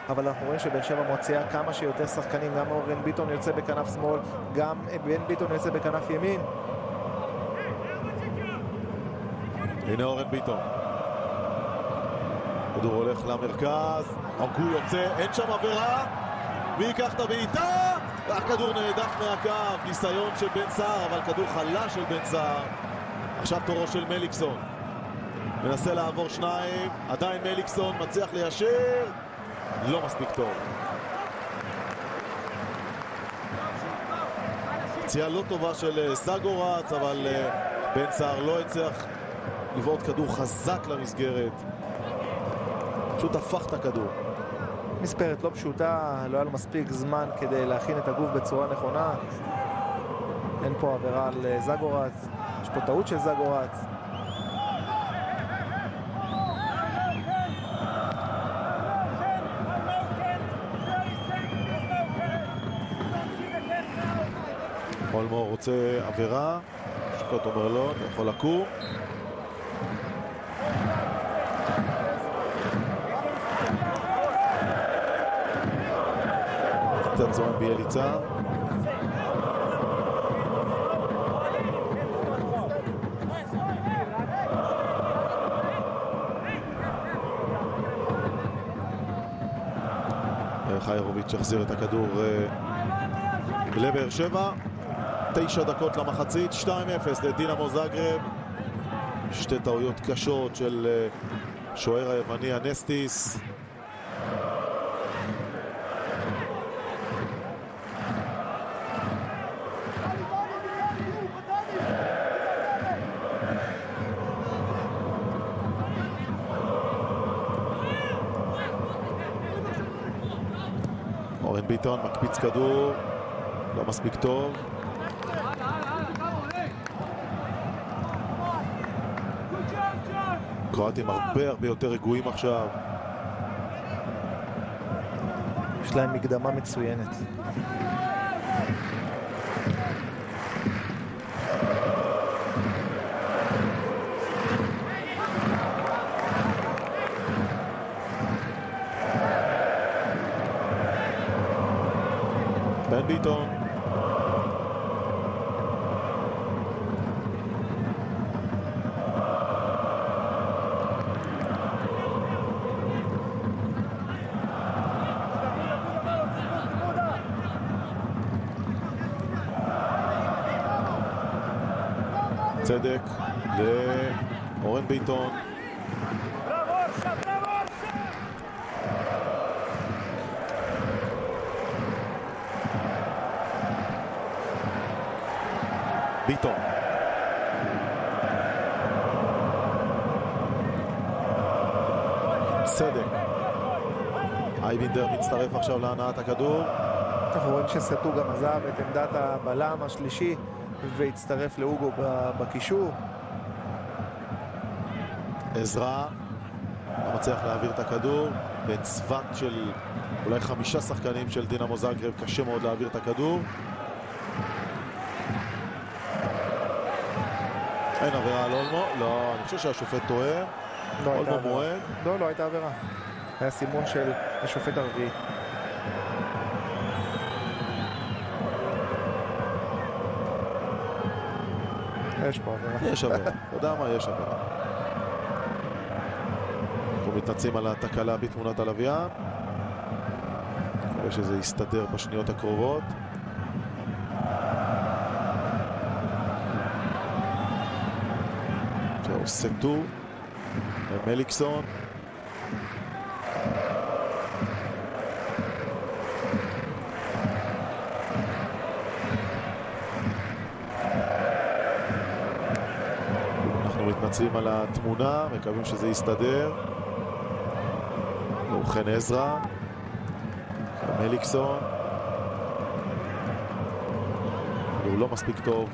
אבל אנחנו רואים שבאר שבע מוציאה כמה שיותר שחקנים, גם אורן ביטון יוצא בכנף שמאל, גם בן ביטון יוצא בכנף ימין. הנה אורן ביטון. כדור הולך למרכז, אוגו יוצא, אין שם עבירה, מי ייקח את הבעיטה? הכדור נעדף מהקו, ניסיון של בן סער, אבל כדור חלש של בן סער. עכשיו תורו של מליקסון, מנסה לעבור שניים, עדיין מליקסון מצליח ליישר, לא מספיק טוב. פציעה לא טובה של זגורץ, אבל בן סער לא הצליח לבעוט כדור חזק למסגרת, פשוט הפך את הכדור. מספרת לא פשוטה, לא היה לו מספיק זמן כדי להכין את הגוף בצורה נכונה. אין פה עבירה על זגורץ, יש פה טעות של זגורץ. אולמור רוצה עבירה, שופט אומר לו, אתה יכול לקום. קצת זוהן ביאליצה. חיירוביץ' יחזיר את הכדור לבאר שבע. 9 דקות למחצית, 2-0 לדינמו זאגרב. שתי טעויות קשות של שוער היווני אנסטיס. אורן ביטון מקפיץ כדור, לא מספיק טוב. קרואטים הרבה יותר רגועים עכשיו. יש להם מקדמה מצוינת. בן ביטון. צדק לאורן ביטון. ביטון. צדק. אייבינדר מצטרף עכשיו להנעת הכדור. אנחנו רואים שסטו גם עזב את עמדת הבלם השלישי והצטרף לאוגו בקישור. עזרא לא מצליח להעביר את הכדור בצוות של אולי 5 שחקנים של דינמו זאגרב. קשה מאוד להעביר את הכדור. אין עבירה על אולמו. לא, אני חושב שהשופט טועה. אולמו מועד. לא הייתה עבירה. היה סימון של השופט הרביעי. יש פה עבירה. יש עבירה. אתה יודע מה? יש עבירה. אנחנו מתנצלים על התקלה בתמונת הלוויין. מקווה שזה יסתדר בשניות הקרובות. זהו, סטו ומליקסון. אנחנו מתנצלים על התמונה, מקווים שזה יסתדר. ובכן עזרא ומליקסון. הוא לא מספיק טוב.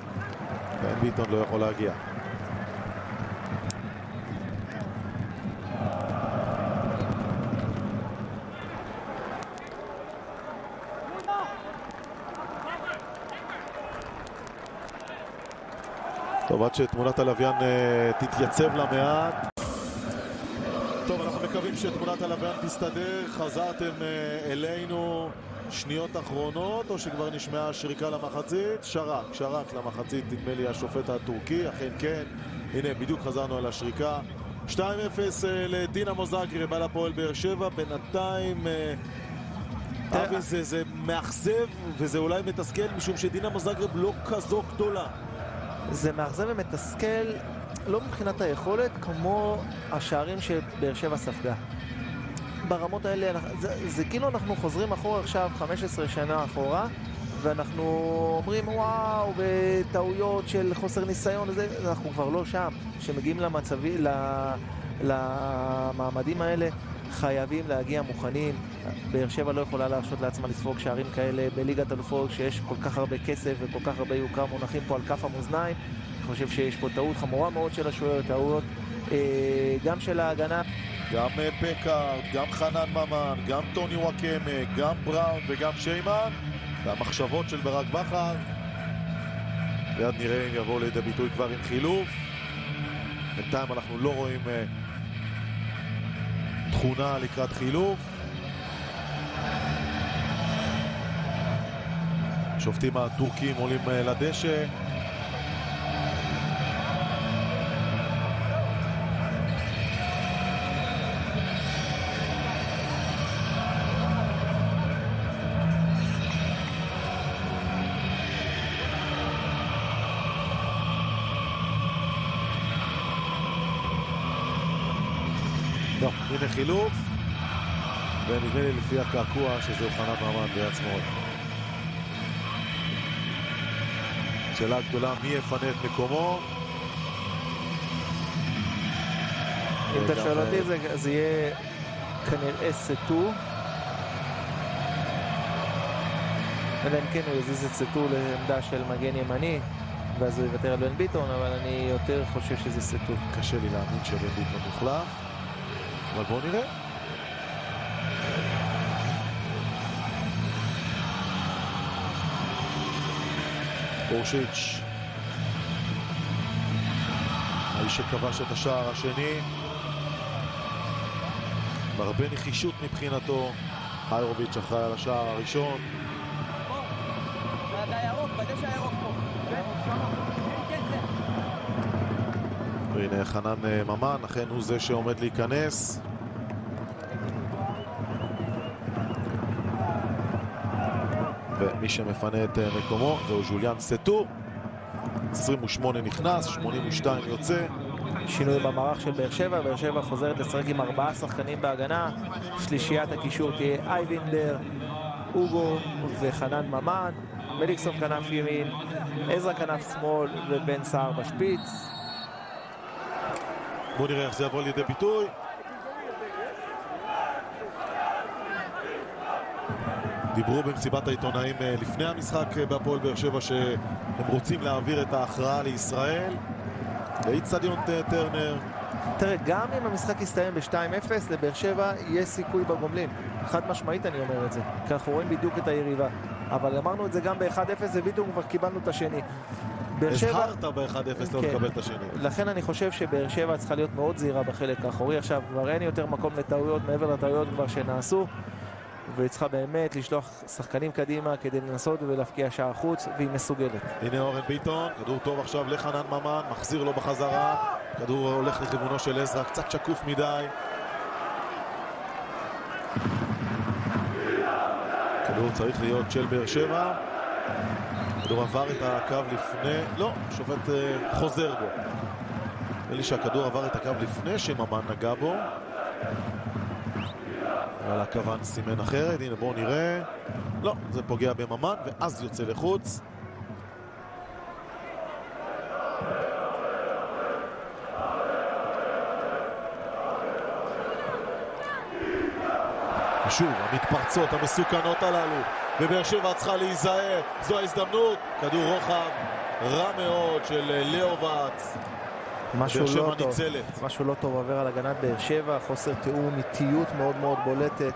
בן ביטון לא יכול להגיע. טוב, עד שתמונת הלוויין תתייצב למעט. טוב, אנחנו מקווים שתמונת הלוויין תסתדר. חזרתם אלינו שניות אחרונות, או שכבר נשמעה שריקה למחצית? שרק למחצית, נדמה לי השופט הטורקי. אכן כן, הנה בדיוק חזרנו על השריקה. 2-0 לדינמו זאגרב על הפועל באר שבע. בינתיים אבי, זה מאכזב וזה אולי מתסכל, משום שדינמו זאגרב לא כזו גדולה. זה מאכזב ומתסכל, לא מבחינת היכולת, כמו השערים שבאר שבע ספגה. ברמות האלה, זה כאילו אנחנו חוזרים אחורה עכשיו 15 שנה אחורה, ואנחנו אומרים וואו, בטעויות של חוסר ניסיון, אנחנו כבר לא שם. שמגיעים למעמדים האלה, חייבים להגיע מוכנים. באר שבע לא יכולה להרשות לעצמה לספוג שערים כאלה בליגת אלופות, שיש כל כך הרבה כסף וכל כך הרבה יוקר מונחים פה על כף המאזניים. אני חושב שיש פה טעות חמורה מאוד של השוער, טעות גם של ההגנה. גם פקארד, גם חנן ממן, גם טוני וואקמה, גם בראון וגם שיימן. והמחשבות של ברק בכר. מיד נראה אם יבוא לידי ביטוי כבר עם חילוף. בינתיים אנחנו לא רואים תכונה לקראת חילוף. שופטים הטורקים עולים לדשא. לא, הנה חילוף. ונדמה לי לפי הקעקוע שזהו חנן ממן ביד שמאל. שאלה גדולה, מי יפנה את מקומו? אם אתה שואל אותי, זה יהיה כנראה סטו. אלא אם כן הוא יזיז את סטו לעמדה של מגן ימני. ואז הוא יוותר על בן ביטון, אבל אני יותר חושב שזה סטו. קשה לי להאמין שבן ביטון יוחלף, אבל בואו נראה. אורשיץ', האיש שכבש את השער השני, בהרבה נחישות מבחינתו. חיירוביץ' אחראי על השער הראשון. והנה חנן ממן, אכן הוא זה שעומד להיכנס. ומי שמפנה את מקומו זהו ז'וליאן סטו. 28 נכנס, 82 יוצא. שינוי במערך של באר שבע. באר שבע חוזרת לשחק עם 4 שחקנים בהגנה. שלישיית הקישור תהיה אייבינדר, אוגו וחנן ממן. מליקסון כנף ימין, עזרא כנף שמאל ובן סער בשפיץ. בואו נראה איך זה יבוא לידי ביטוי. דיברו במסיבת העיתונאים לפני המשחק בהפועל באר שבע שהם רוצים להעביר את ההכרעה לישראל לאצטדיון טרנר. תראה, גם אם המשחק יסתיים ב-2-0 לבאר שבע יש סיכוי בגומלין. חד משמעית אני אומר את זה, כי אנחנו רואים בדיוק את היריבה. אבל אמרנו את זה גם ב-1-0 ובדיוק כבר קיבלנו את השני. הזהרת ב-1-0 לא לקבל את השני. לכן אני חושב שבאר שבע צריכה להיות מאוד זהירה בחלק האחורי. עכשיו כבר אין יותר מקום לטעויות מעבר לטעויות כבר שנעשו, והיא צריכה באמת לשלוח שחקנים קדימה כדי לנסות ולהפקיע שער חוץ, והיא מסוגלת. הנה אורן ביטון, כדור טוב עכשיו לחנן ממן, מחזיר לו בחזרה, כדור הולך לכיוונו של עזרא, קצת שקוף מדי. כדור צריך להיות של באר שבע. כדור עבר את הקו לפני, לא, שופט חוזר בו. נראה לי שהכדור עבר את הקו לפני שממן נגע בו, אבל הכוון סימן אחרת. הנה בואו נראה, לא, זה פוגע בממן ואז יוצא לחוץ. שוב, המתפרצות המסוכנות הללו, ובאר שבע צריכה להיזהר, זו ההזדמנות. כדור רוחב רע מאוד של לאו ואץ. משהו באר שבע לא טוב, ניצלת. משהו לא טוב עובר על הגנת באר שבע, חוסר תיאום, איטיות מאוד מאוד בולטת.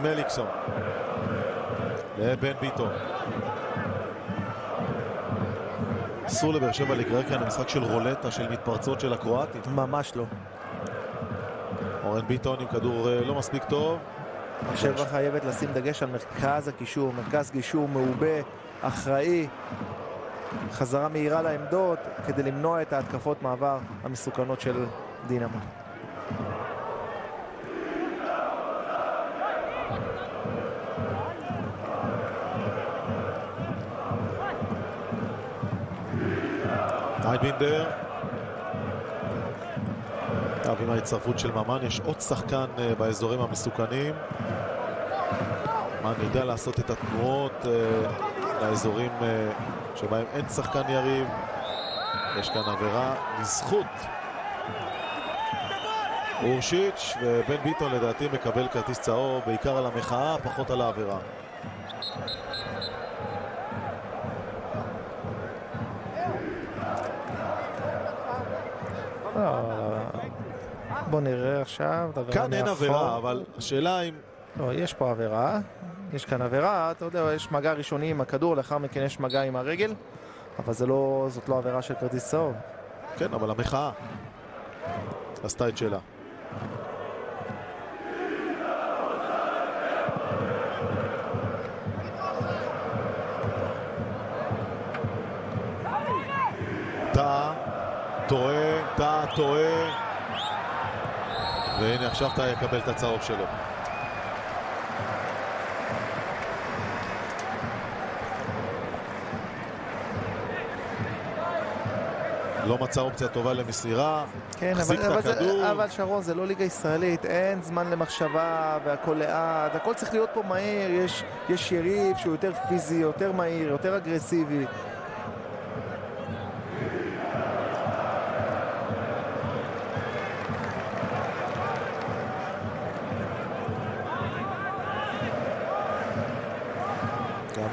מליקסון לבן ביטון. אסור לבאר שבע להיגרר כאן למשחק של רולטה של מתפרצות של הקרואטים. ממש לא. אורן ביטון עם כדור לא מספיק טוב. באר שבע חייבת לשים דגש על מרכז הקישור, מרכז גישור מעובה, אחראי, חזרה מהירה לעמדות כדי למנוע את ההתקפות מעבר המסוכנות של דינמו. אייבינדר. טוב, עם ההצטרפות של ממן יש עוד שחקן באזורים המסוכנים. ממן יודע לעשות את התנועות לאזורים שבהם אין שחקן יריב. יש כאן עבירה לזכות אורשיץ', ובן ביטון לדעתי מקבל כרטיס צהוב בעיקר על המחאה, פחות על העבירה. בוא נראה עכשיו. כאן אין עבירה, אבל השאלה אם... לא, יש פה עבירה. יש כאן עבירה, אתה יודע, יש מגע ראשוני עם הכדור, לאחר מכן יש מגע עם הרגל, אבל זאת לא עבירה של כרטיס צהוב. כן, אבל המחאה עשתה את שלה. טועה. והנה עכשיו אתה יקבל את הצהוב שלו. לא מצא אופציה טובה למסירה. כן, אבל שרון, זה לא ליגה ישראלית, אין זמן למחשבה והכל לאט, הכל צריך להיות פה מהיר, יש יריב שהוא יותר פיזי, יותר מהיר, יותר אגרסיבי.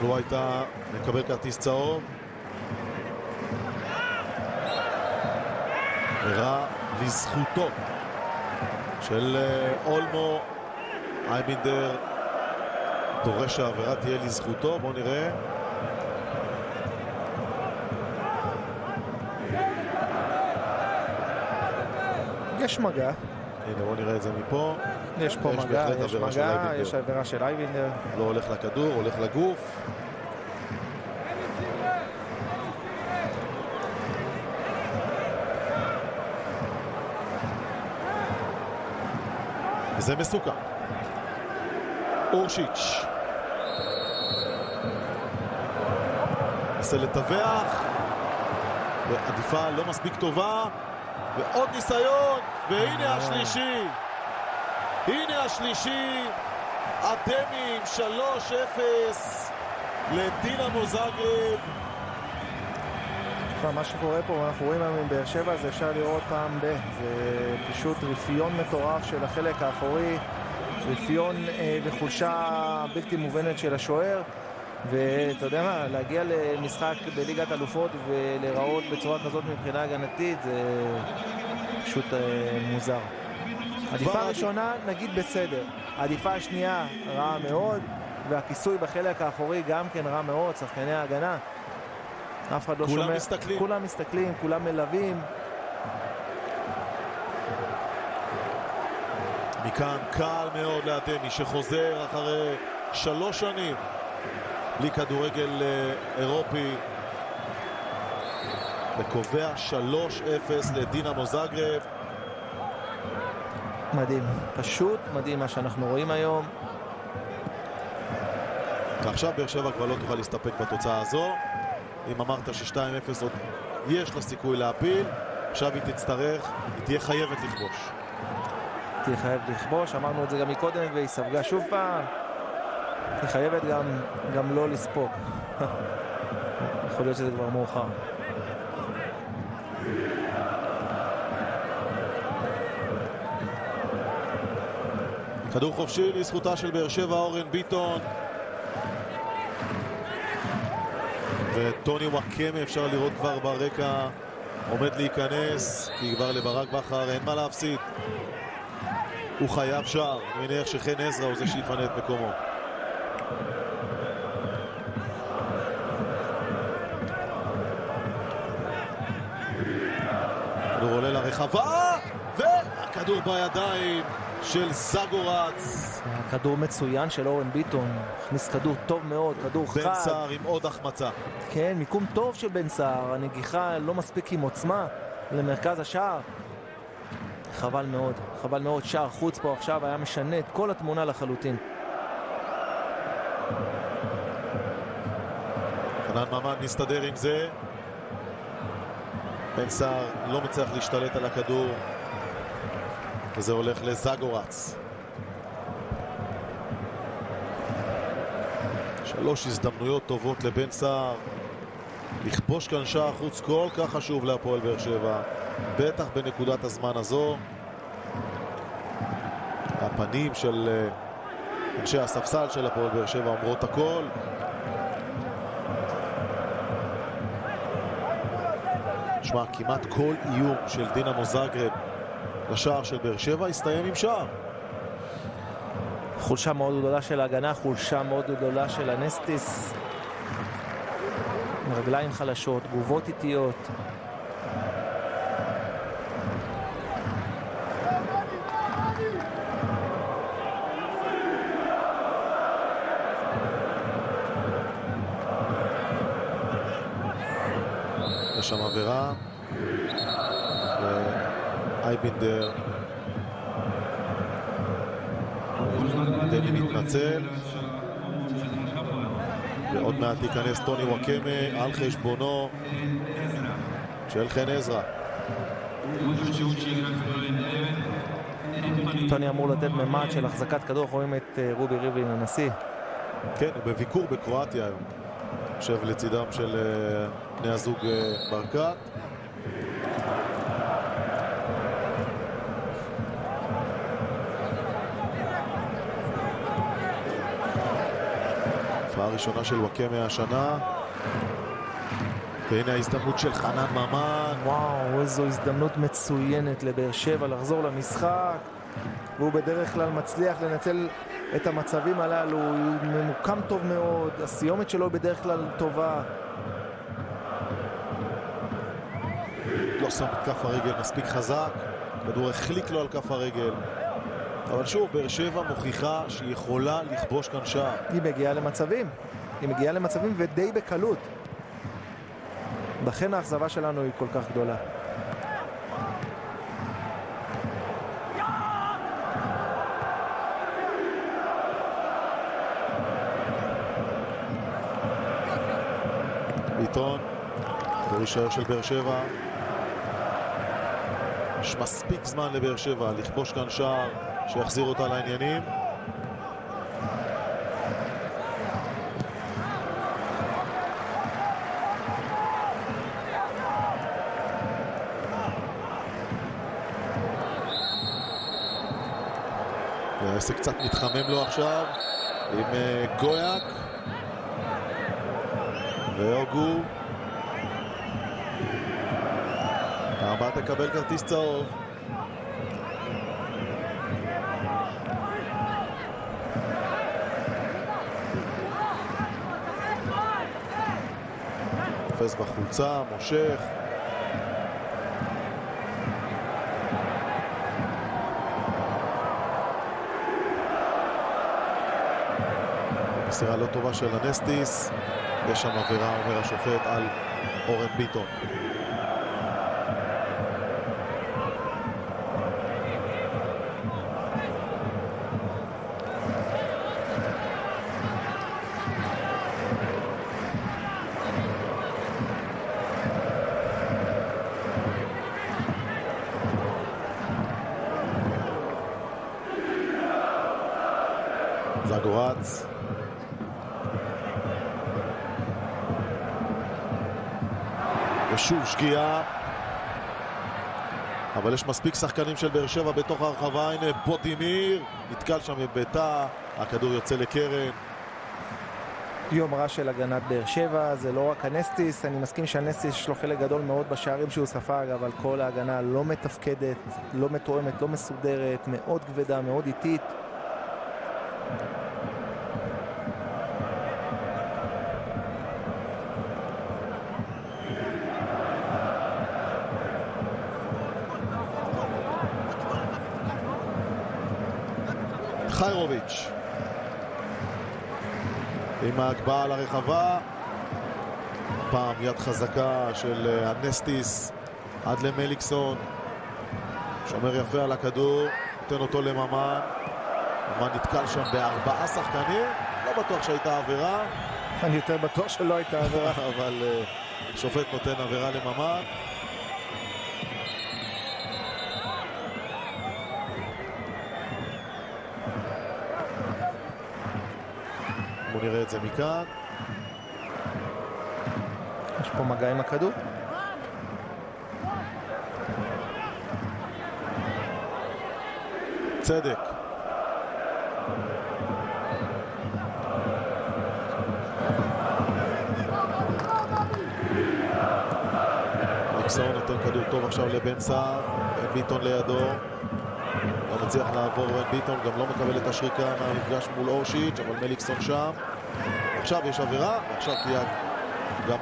לו הייתה מקבל כרטיס צהוב. עבירה לזכותו של אולמו. אייבינדר דורש שהעבירה תהיה לזכותו. בואו נראה. יש מגע. הנה, בואו נראה את זה מפה. יש פה מגע, יש מגע, יש עבירה של אייבינדר. לא הולך לכדור, הולך לגוף. וזה מסוכן. אורשיץ' נסה לטווח, ועדיפה לא מספיק טובה, ועוד ניסיון, והנה השלישי. הנה השלישי. אדמי עם 3-0 לדינמו זאגרב. מה שקורה פה, אנחנו רואים היום עם באר שבע, זה אפשר לראות פעם זה פשוט רפיון מטורף של החלק האחורי, רפיון וחולשה בלתי מובנת של השוער, ואתה יודע מה, להגיע למשחק בליגת אלופות ולראות בצורה כזאת מבחינה הגנתית זה פשוט מוזר. עדיפה הראשונה נגיד בסדר, העדיפה השנייה רעה מאוד, והכיסוי בחלק האחורי גם כן רע מאוד, שחקני ההגנה אף אחד לא שומע. כולם מסתכלים, כולם מלווים. מכאן קל מאוד לאדמי שחוזר אחרי 3 שנים בלי כדורגל אירופי וקובע 3-0 לדינמו זאגרב. מדהים, פשוט מדהים מה שאנחנו רואים היום. ועכשיו באר שבע כבר לא תוכל להסתפק בתוצאה הזו. אם אמרת ש2-0 עוד יש לה סיכוי להפיל, עכשיו היא תצטרך, היא תהיה חייבת לכבוש. תהיה חייבת לכבוש, אמרנו את זה גם מקודם והיא ספגה שוב פעם. היא חייבת גם לא לספוג. יכול להיות שזה כבר מאוחר. כדור חופשי לזכותה של באר שבע, אורן ביטון. וטוני וואקמה אפשר לראות כבר ברקע עומד להיכנס, כי כבר לברק בכר אין מה להפסיד. הוא חייב שער, אני מניח שחן עזרא הוא זה שיפנה את מקומו. כדור עולה לרחבה, והכדור בידיים של זגורץ. כדור מצוין של אורן ביטון, הכניס כדור טוב מאוד, כדור חד. בן סער עם עוד החמצה. כן, מיקום טוב של בן סער, הנגיחה לא מספיק עם עוצמה למרכז השער. חבל מאוד, שער חוץ פה עכשיו היה משנה את כל התמונה לחלוטין. חנן ממן מסתדר עם זה. בן סער לא מצליח להשתלט על הכדור, וזה הולך לזגורץ. 3 הזדמנויות טובות לבן סער. לכבוש כאן שער חוץ כל כך חשוב להפועל באר שבע, בטח בנקודת הזמן הזו. הפנים של אנשי הספסל של הפועל באר שבע אומרות הכל. שמע, כמעט כל איום של דינמו זאגרב לשער של באר שבע הסתיים עם שער. חולשה מאוד גדולה של ההגנה, חולשה מאוד גדולה של הנסטיס. רגליים חלשות, תגובות איטיות. יש שם עבירה. ואייבינדר דני מתנצל, ועוד מעט ייכנס טוני וואקמה על חשבונו של חן עזרא. טוני אמור לתת ממד של החזקת כדור. רואים את רובי ריבלין הנשיא. כן, הוא בביקור בקרואטיה היום, יושב לצידם של בני הזוג ברקת. הופעה ראשונה של וואקמה השנה. והנה ההזדמנות של חנן ממן. וואו, איזו הזדמנות מצוינת לבאר שבע לחזור למשחק, והוא בדרך כלל מצליח לנצל את המצבים הללו. הוא ממוקם טוב מאוד, הסיומת שלו בדרך כלל טובה. לא שם את כף הרגל מספיק חזק, כדור החליק לו על כף הרגל. אבל שוב, באר שבע מוכיחה שהיא יכולה לכבוש כאן שער. היא מגיעה למצבים ודי בקלות. לכן האכזבה שלנו היא כל כך גדולה. ביטון, ברישיון של באר שבע. יש מספיק זמן לבאר שבע לכבוש כאן שער שיחזיר אותה לעניינים. העסק קצת מתחמם לו עכשיו עם גויאק ואוגו. הבא תקבל כרטיס צהוב. תופס בחולצה, מושך. מסירה לא טובה של אנסטיס. יש שם עבירה, אומר השופט, על אורן ביטון. זגורץ. ושוב שגיאה, אבל יש מספיק שחקנים של באר שבע בתוך הרחבה. הנה בודימיר נתקל שם בביתה, הכדור יוצא לקרן. יום רע של הגנת באר שבע, זה לא רק אנסטיס. אני מסכים שאנסטיס יש לו חלק גדול מאוד בשערים שהוא ספג, אבל כל ההגנה לא מתפקדת, לא מתואמת, לא מסודרת, מאוד כבדה, מאוד איטית. חיירוביץ' עם ההגבהה על הרחבה, פעם יד חזקה של אנסטיס עד למליקסון, שומר יפה על הכדור, נותן אותו לממן. ממן נתקל שם בארבעה שחקנים, לא בטוח שהייתה עבירה. אני יותר בטוח שלא הייתה עבירה. אבל שופט נותן עבירה לממן. בואו נראה את זה מכאן. יש פה מגע עם הכדור. צדק. אלכסון נותן כדור טוב עכשיו לבן סער. ביטון לידו. לא מצליח לעבור בן ביטון, גם לא מקבל את השריקה מהמפגש מול אורשיץ', אבל מליקסון שם. עכשיו יש עבירה, ועכשיו תהיה גם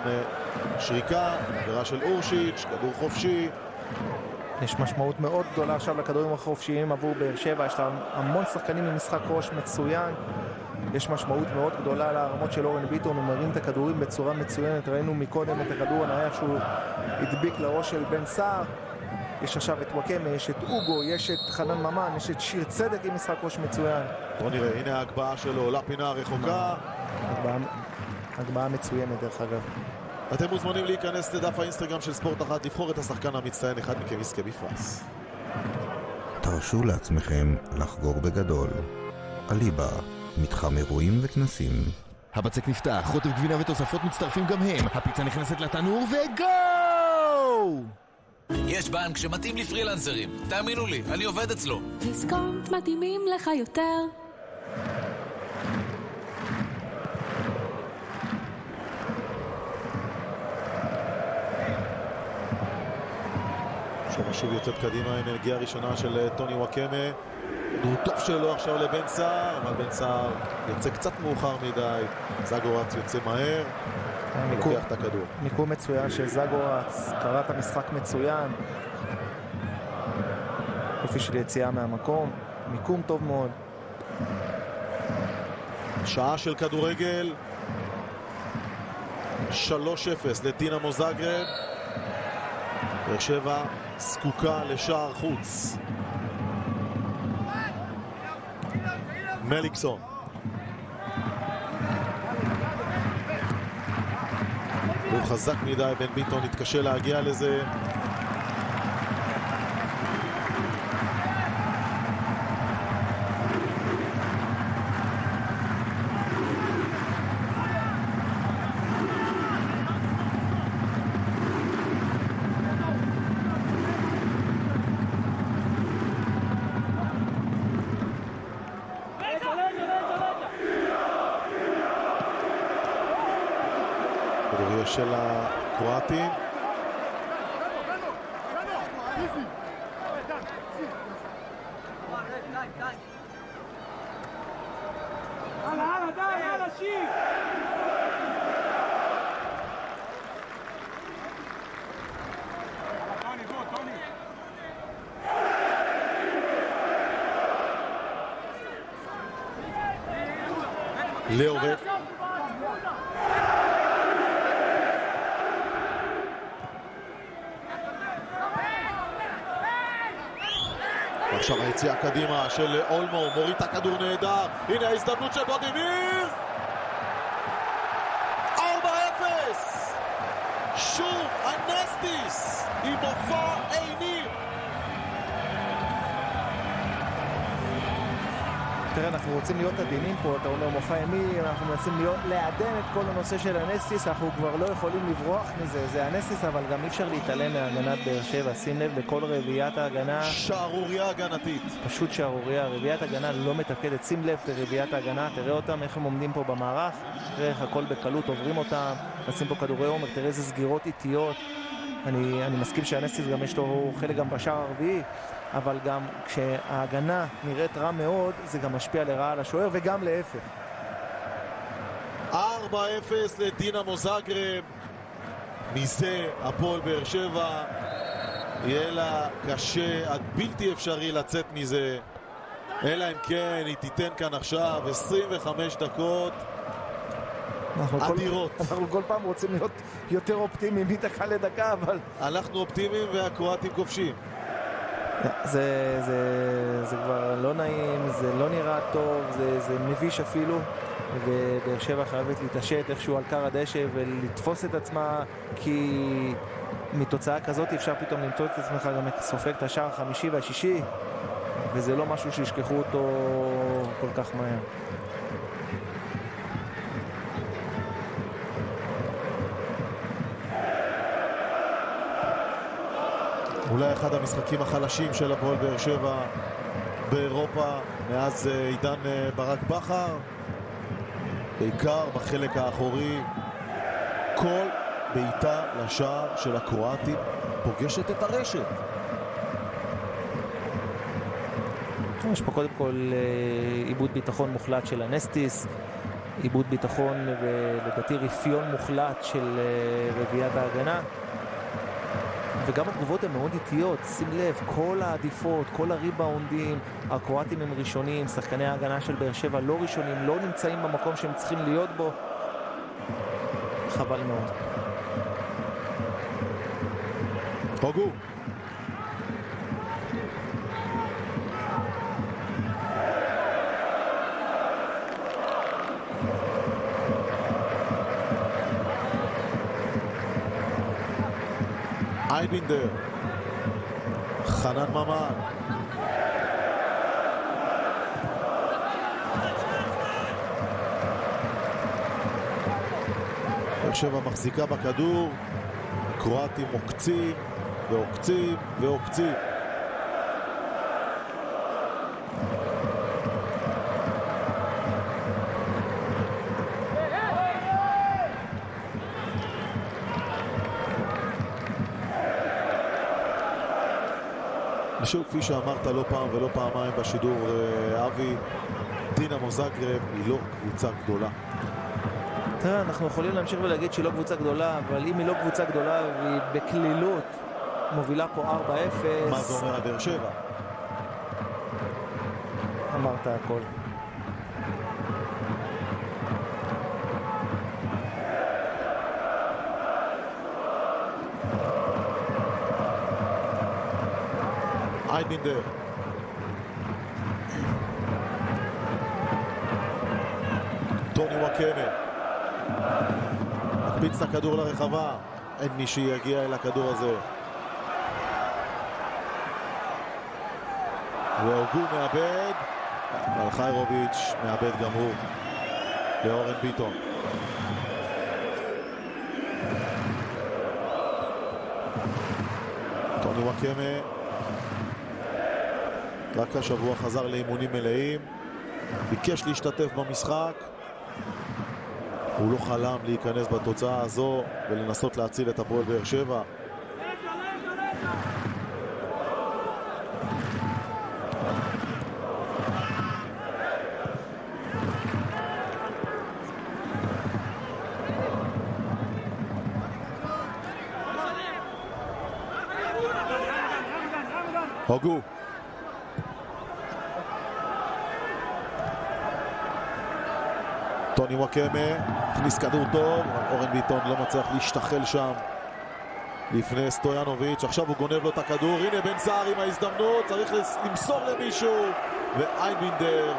שריקה, עבירה של אורשיץ', כדור חופשי. יש משמעות מאוד גדולה עכשיו לכדורים החופשיים עבור באר שבע. יש להם המון שחקנים במשחק ראש מצוין. יש משמעות מאוד גדולה לרמות של אורן ביטון, הוא מרים את הכדורים בצורה מצוינת. ראינו מקודם את הכדור הנייח שהוא הדביק לראש של בן סער. יש עכשיו את וואקמה, יש את אוגו, יש את חנן ממן, יש את שיר צדק עם משחק ראש מצוין. בוא נראה, הנה ההגבהה שלו לפינה הרחוקה. הגבהה מצוינת דרך אגב. אתם מוזמנים להיכנס לדף האינסטגרם של ספורט אחת, לבחור את השחקן המצטיין, אחד מכם יזכה בפרס. תרשו לעצמכם לחגוג בגדול. אליבה, מתחם אירועים וכנסים. הבצק נפתח, רוטב גבינה ותוספות מצטרפים גם הם. הפיצה נכנסת לתנור וגו! יש בנק שמתאים לפרילנסרים. תאמינו לי, אני עובד אצלו. דיסקונט מתאימים לך יותר. שוב יוצאת קדימה, הנה נגיעה ראשונה של טוני וואקמה. הוא טוב שלו עכשיו לבן סער, אבל בן סער יוצא קצת מאוחר מדי. זגורץ יוצא מהר, לוקח את הכדור. מיקום מצוין של זגורץ, קרא את המשחק מצוין. יופי של יציאה מהמקום, מיקום טוב מאוד. שעה של כדורגל, 3-0 לדינמו זאגרב. באר שבע זקוקה לשער חוץ. מליקסון. הוא חזק מדי, בן ביטון התקשה להגיע לזה. כדוריה של הקרואטים. לעובד. עכשיו היציאה קדימה של אולמו, מוריד את הכדור נהדר, הנה ההזדמנות של בודימיר. 4-0. שוב אנסטיס עם מופע איני. תראה, אנחנו רוצים להיות עדינים פה, אתה אומר מופע ימי, אנחנו מנסים לעדן את כל הנושא של אנסטיס, אנחנו כבר לא יכולים לברוח מזה, זה אנסטיס, אבל גם אי אפשר להתעלם מהגנת באר שבע. שים לב לכל רביעיית ההגנה, שערוריה הגנתית, פשוט שערוריה, רביעיית ההגנה לא מתפקדת. שים לב לרביעיית ההגנה, תראה אותם איך הם עומדים פה במערך, תראה איך הכל בקלות עוברים אותם, נשים פה כדורי עומר, תראה איזה סגירות איטיות. אני מסכים שאנסטיס גם יש לו חלק גם בשער הרביעי, אבל גם כשההגנה נראית רע מאוד, זה גם משפיע לרעה על השוער וגם להפך. 4-0 לדינמו זאגרב. מזה הפועל באר שבע יהיה לה קשה עד בלתי אפשרי לצאת מזה, אלא אם כן היא תיתן כאן עכשיו 25 דקות אדירות. אנחנו כל פעם רוצים להיות יותר אופטימיים מדקה לדקה, אבל אנחנו אופטימיים והקרואטים כובשים. זה כבר לא נעים, זה לא נראה טוב, זה מביש אפילו, ובאר שבע חייבת להתעשת איכשהו על קר הדשא ולתפוס את עצמה, כי מתוצאה כזאת אפשר פתאום למצוא את עצמך גם סופג את השער החמישי והשישי, וזה לא משהו שישכחו אותו כל כך מהר. אולי אחד המשחקים החלשים של הפועל באר שבע באירופה מאז עידן ברק בכר, בעיקר בחלק האחורי. כל בעיטה לשער של הקרואטים פוגשת את הרשת. יש פה קודם כל איבוד ביטחון מוחלט של אנסטיס, איבוד ביטחון ולדעתי רפיון מוחלט של רביעיית ההגנה, וגם התגובות הן מאוד איטיות. שים לב, כל העדיפות, כל הריבאונדים, הקרואטים הם ראשונים, שחקני ההגנה של באר שבע לא ראשונים, לא נמצאים במקום שהם צריכים להיות בו. חבל מאוד. פוגו. אייבינדר, חנן ממן, באר שבע מחזיקה בכדור, הקרואטים עוקצים ועוקצים ועוקצים. ושוב, כפי שאמרת לא פעם ולא פעמיים בשידור, אבי, דינמו זאגרב היא לא קבוצה גדולה. תראה, אנחנו יכולים להמשיך ולהגיד שהיא לא קבוצה גדולה, אבל אם היא לא קבוצה גדולה והיא בכלילות מובילה פה 4-0... מה זה אומר על באר שבע? אמרת הכל. אייבינדר. טוני וואקמה. מקפיץ את הכדור לרחבה. אין מי שיגיע אל הכדור הזה. ואוגו מאבד. אבל חיירוביץ' מאבד גם הוא. לאורן ביטון. טוני וואקמה. רק השבוע חזר לאימונים מלאים, ביקש להשתתף במשחק, הוא לא חלם להיכנס בתוצאה הזו ולנסות להציל את הפועל באר שבע. הוגו טוני וואקמה, הכניס כדור טוב, אורן ביטון לא מצליח להשתחל שם לפני סטויאנוביץ', עכשיו הוא גונב לו את הכדור, הנה בן סער עם ההזדמנות, צריך למסור למישהו, ואייבינדר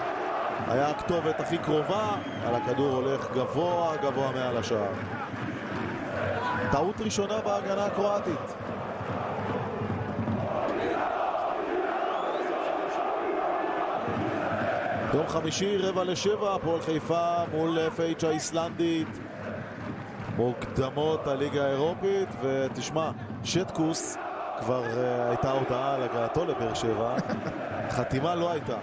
היה הכתובת הכי קרובה, על הכדור הולך גבוה גבוה מעל השער. טעות ראשונה בהגנה הקרואטית. יום חמישי, 6:45, הפועל חיפה מול FH האיסלנדית, מוקדמות הליגה האירופית. ותשמע, שטקוס כבר הייתה הודעה על הגעתו לבאר שבע, חתימה לא הייתה.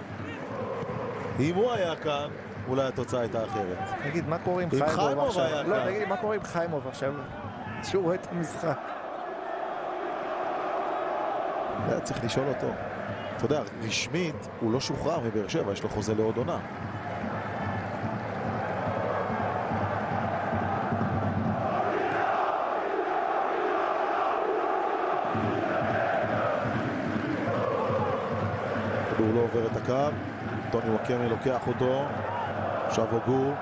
אם הוא היה כאן, אולי התוצאה הייתה אחרת. תגיד, מה קורה עם חיימוב עכשיו? לא, תגיד, מה קורה עם חיימוב עכשיו? שהוא רואה את המשחק. צריך לשאול אותו. אתה יודע, רשמית הוא לא שוחרר מבאר שבע, יש לו חוזה לעוד עונה. כדור לא עובר את הקו, טוני וואקמה לוקח אותו, עכשיו הוגו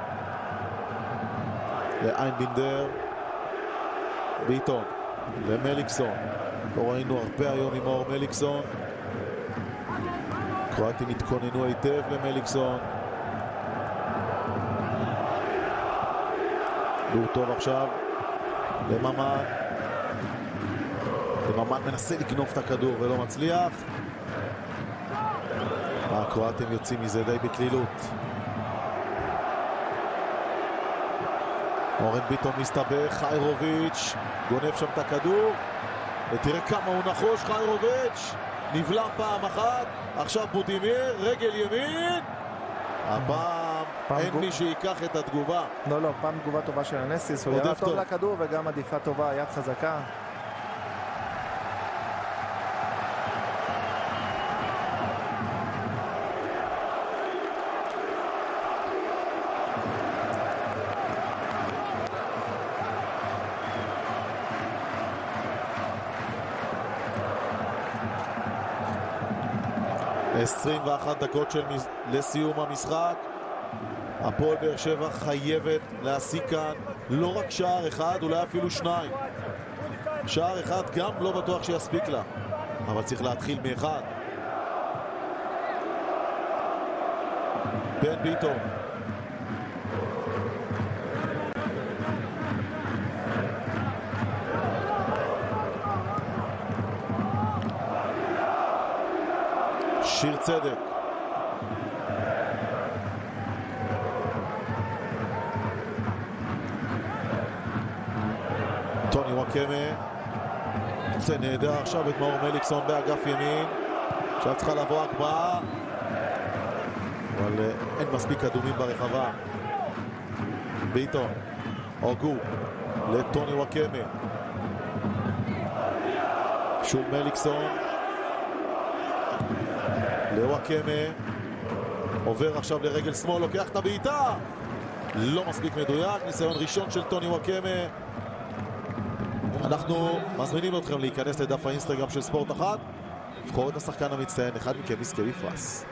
לאיינבינדר, ביטון למליקסון. לא ראינו הרבה היום עם אור מליקסון. קרואטים התכוננו היטב למליקסון. דור טוב עכשיו לממן. לממן מנסה לגנוב את הכדור ולא מצליח. הקרואטים יוצאים מזה די בקלילות. אורן ביטון מסתבך, חיירוביץ' גונב שם את הכדור, ותראה כמה הוא נחוש חיירוביץ', נבלם פעם אחת, עכשיו בודימיר, רגל ימין, הפעם אין מי שיקח את התגובה. לא, פעם תגובה טובה של אנסטיס, הוא ירד טוב לכדור וגם עדיפה טובה, יד חזקה. ו 21 דקות לסיום המשחק. הפועל באר שבע חייבת להשיג כאן לא רק שער אחד, אולי אפילו שניים. שער אחד גם לא בטוח שיספיק לה, אבל צריך להתחיל מאחד. בן ביטון. שיר צדק. טוני וואקמה. זה נהדר עכשיו את מאור מליקסון באגף ימין. עכשיו צריכה לבוא הקבעה. אבל אין מספיק כדורים ברחבה. ביטון. אוגו. לטוני וואקמה. שוב מליקסון. לוואקמה, עובר עכשיו לרגל שמאל, לוקח את הבעיטה, לא מספיק מדויק, ניסיון ראשון של טוני וואקמה. אנחנו מזמינים אתכם להיכנס לדף האינסטגרם של ספורט אחת, לבחור את השחקן המצטיין, אחד מכם יזכה בפרס.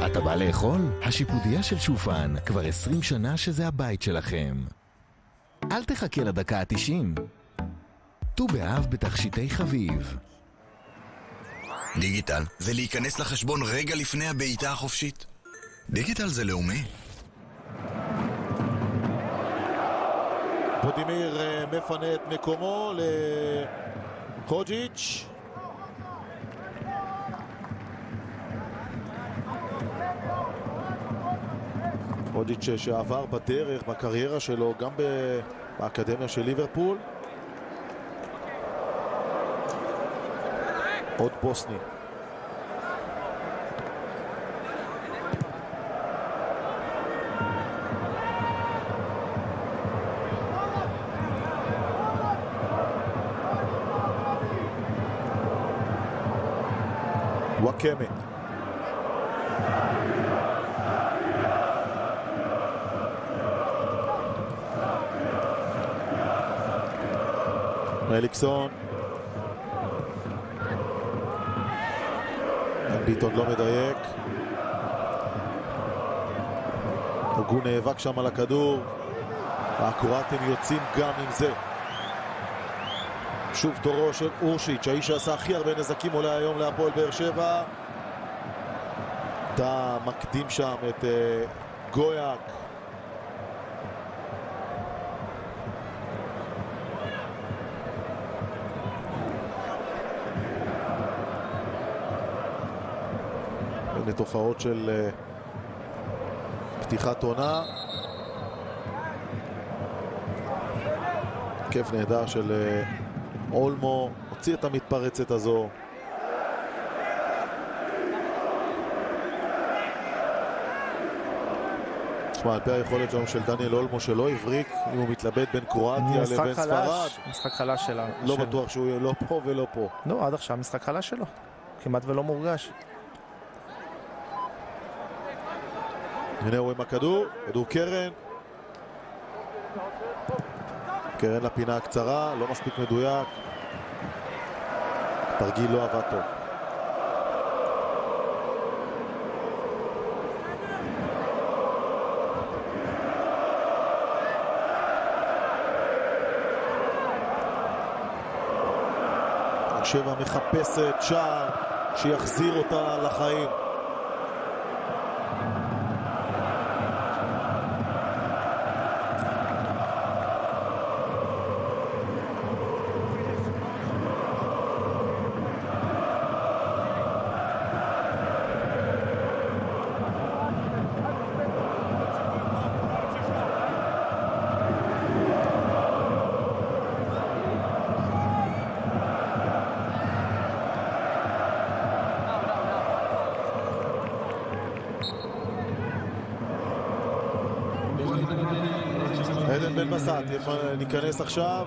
אתה בא לאכול? השיפודיה של שופן, כבר 20 שנה שזה הבית שלכם. אל תחכה לדקה ה-90. ט"ו באב בתכשיטי חביב. דיגיטל זה להיכנס לחשבון רגע לפני הבעיטה החופשית. דיגיטל זה לאומי. בודימיר מפנה את מקומו לחוג'יץ'. חוג'יץ' שעבר בדרך, בקריירה שלו, גם באקדמיה של ליברפול. עוד בוסני. וואקמה. אליקסון. ביטון לא מדייק. אוגו נאבק שם על הכדור. האקורטים יוצאים גם עם זה. שוב תורו של אורשיץ', האיש שעשה הכי הרבה נזקים עולה היום להפועל באר שבע. אתה מקדים שם את גויאק. הנה תופעות של פתיחת עונה. כיף נהדר של אולמו, הוציא את המתפרצת הזו. תשמע, על פי היכולת שלנו של דניאל אולמו שלא הבריק אם הוא מתלבט בין קרואטיה לבין ספרד. משחק חלש שלה. לא בטוח שהוא יהיה לא פה ולא פה. לא, עד עכשיו משחק חלש שלו. כמעט ולא מורגש. הנה הוא עם הכדור, כדור קרן. קרן לפינה הקצרה, לא מספיק מדויק. תרגיל לא עבד טוב. שבע מחפשת שער שיחזיר אותה לחיים. עדן בן בסט ניכנס עכשיו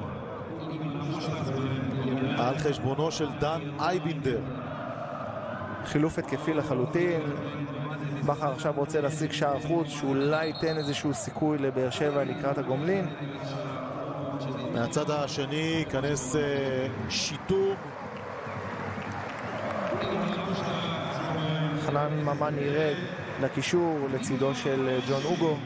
על חשבונו של דן אייבינדר. חילוף התקפי לחלוטין. בכר עכשיו רוצה להשיג שער חוץ שאולי ייתן איזשהו סיכוי לבאר שבע לקראת הגומלין. מהצד השני ייכנס שיטור. חנן ממן ירד לקישור לצידו של ג'ון אוגו.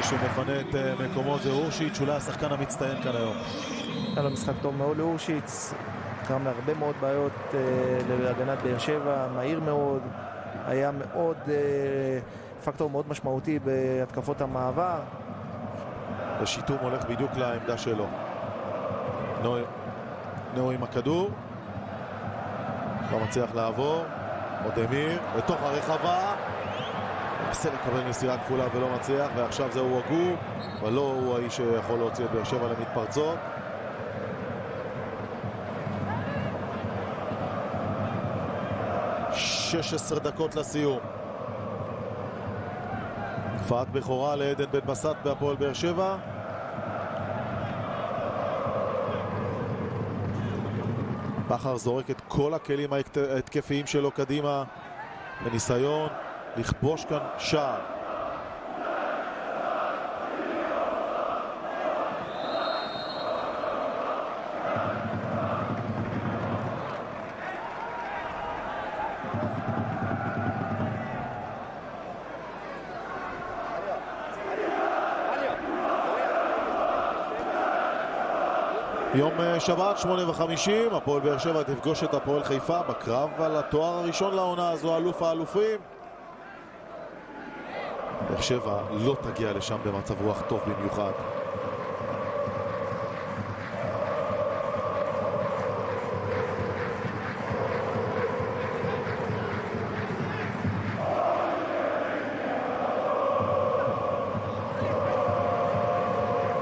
שמפנה את מקומו זה אורשיץ', אולי השחקן המצטיין כאן היום. היה לו משחק טוב מאוד לאורשיץ', גרם להרבה מאוד בעיות להגנת באר שבע, מהיר מאוד, היה מאוד פקטור מאוד משמעותי בהתקפות המעבר. השיטום הולך בדיוק לעמדה שלו. נאו עם הכדור, לא מצליח לעבור. אודמיר לתוך הרחבה, מנסה לקבל מסירה כפולה ולא מצליח, ועכשיו זהו אוגו, אבל לא הוא האיש שיכול להוציא את באר שבע למתפרצות. שש 16 דקות לסיום. הופעת בכורה לעדן בן בסט בהפועל באר שבע. בכר זורק את כל הכלים ההתקפיים שלו קדימה בניסיון לכבוש כאן שער. יום שבת, 8:50, הפועל באר שבע תפגוש את הפועל חיפה בקרב על התואר הראשון לעונה הזו, אלוף האלופים. באר שבע לא תגיע לשם במצב רוח טוב במיוחד.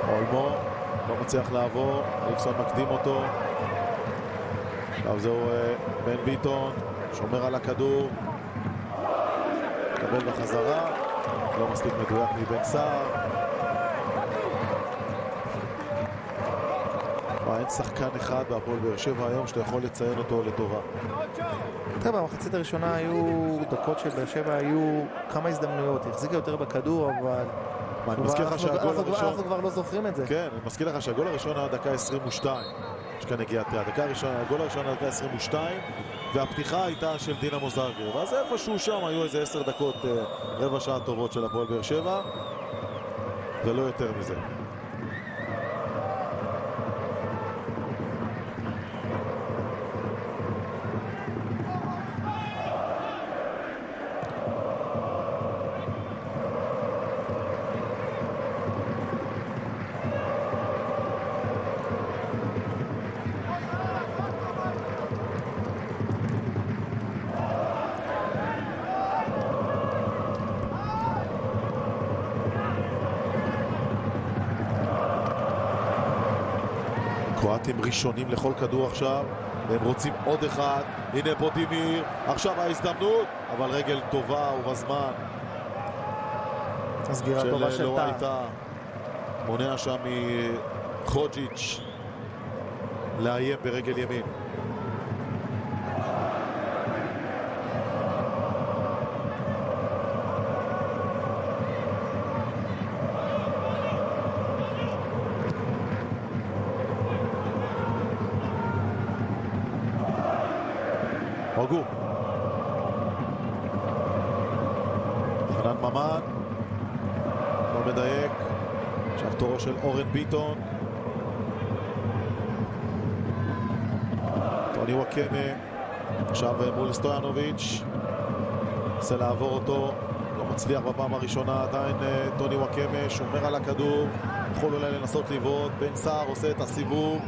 אולמו לא מצליח לעבור, אליקסון מקדים אותו. עכשיו זהו בן ביטון, שומר על הכדור, קבל בחזרה, לא מספיק מדויק מבן סער. אין שחקן אחד בהפועל באר שבע היום שאתה יכול לציין אותו לטובה. תראה, במחצית הראשונה היו דקות של באר שבע, היו כמה הזדמנויות, החזיקה יותר בכדור, אבל אנחנו כבר לא זוכרים את זה. כן, אני מזכיר לך שהגול הראשון היה דקה 22. יש כאן נגיעת הגול הראשון היה דקה 22, והפתיחה הייתה של דינמו זאגרב. אז איפשהו שם היו איזה 10 דקות, רבע שעה טובות של הפועל באר שבע, ולא יותר מזה. קרואטים ראשונים לכל כדור עכשיו, והם רוצים עוד אחד. הנה בודימיר, עכשיו ההזדמנות, אבל רגל טובה ובזמן. הסגירה טובה של טאה. מונע שם מחוג'יץ' לאיים ברגל ימין. הוגו חנן ממן לא מדייק. עכשיו תורו של אורן ביטון. טוני וואקמה עכשיו מול סטויאנוביץ', נסה לעבור אותו, לא מצליח בפעם הראשונה עדיין. טוני וואקמה שומר על הכדור, יכול אולי לנסות לבעוט. בן סער עושה את הסיבוב,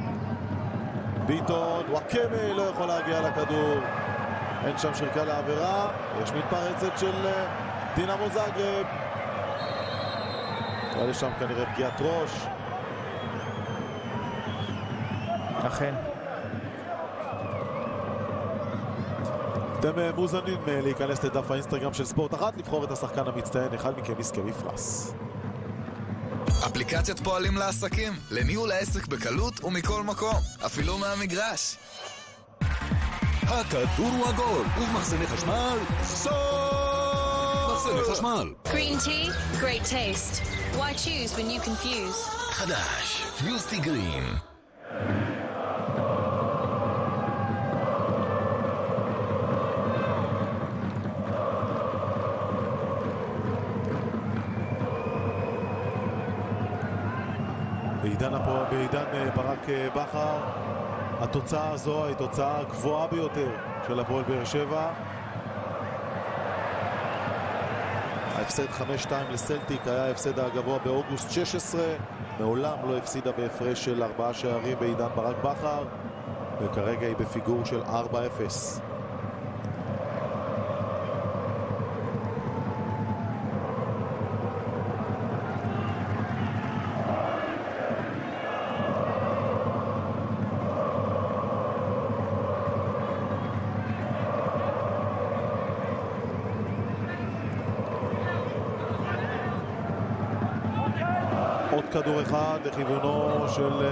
ביטון, וואקמה לא יכול להגיע לכדור, אין שם שריקה לעבירה. יש מתפרצת של דינמו זאגרב, אבל יש שם כנראה פגיעת ראש. אכן. אתם מוזמנים להיכנס לדף האינסטגרם של ספורט אחת, לבחור את השחקן המצטיין, אחד מכם יזכה בפרס. אפליקציית פועלים לעסקים, לניהול העסק בקלות ומכל מקום, אפילו מהמגרש. הכדור הוא עגול, ובמחסני חשמל, מחסני חשמל. Green tea, great taste. Why choose when you confuse? חדש, פיוסטי גרין. בעידן ברק בכר התוצאה הזו היא תוצאה גבוהה ביותר של הפועל באר שבע. ההפסד 5-2 לסלטיק היה ההפסד הגבוה באוגוסט 16, מעולם לא הפסידה בהפרש של 4 שערים בעידן ברק בכר, וכרגע היא בפיגור של 4-0. עוד כדור אחד לכיוונו של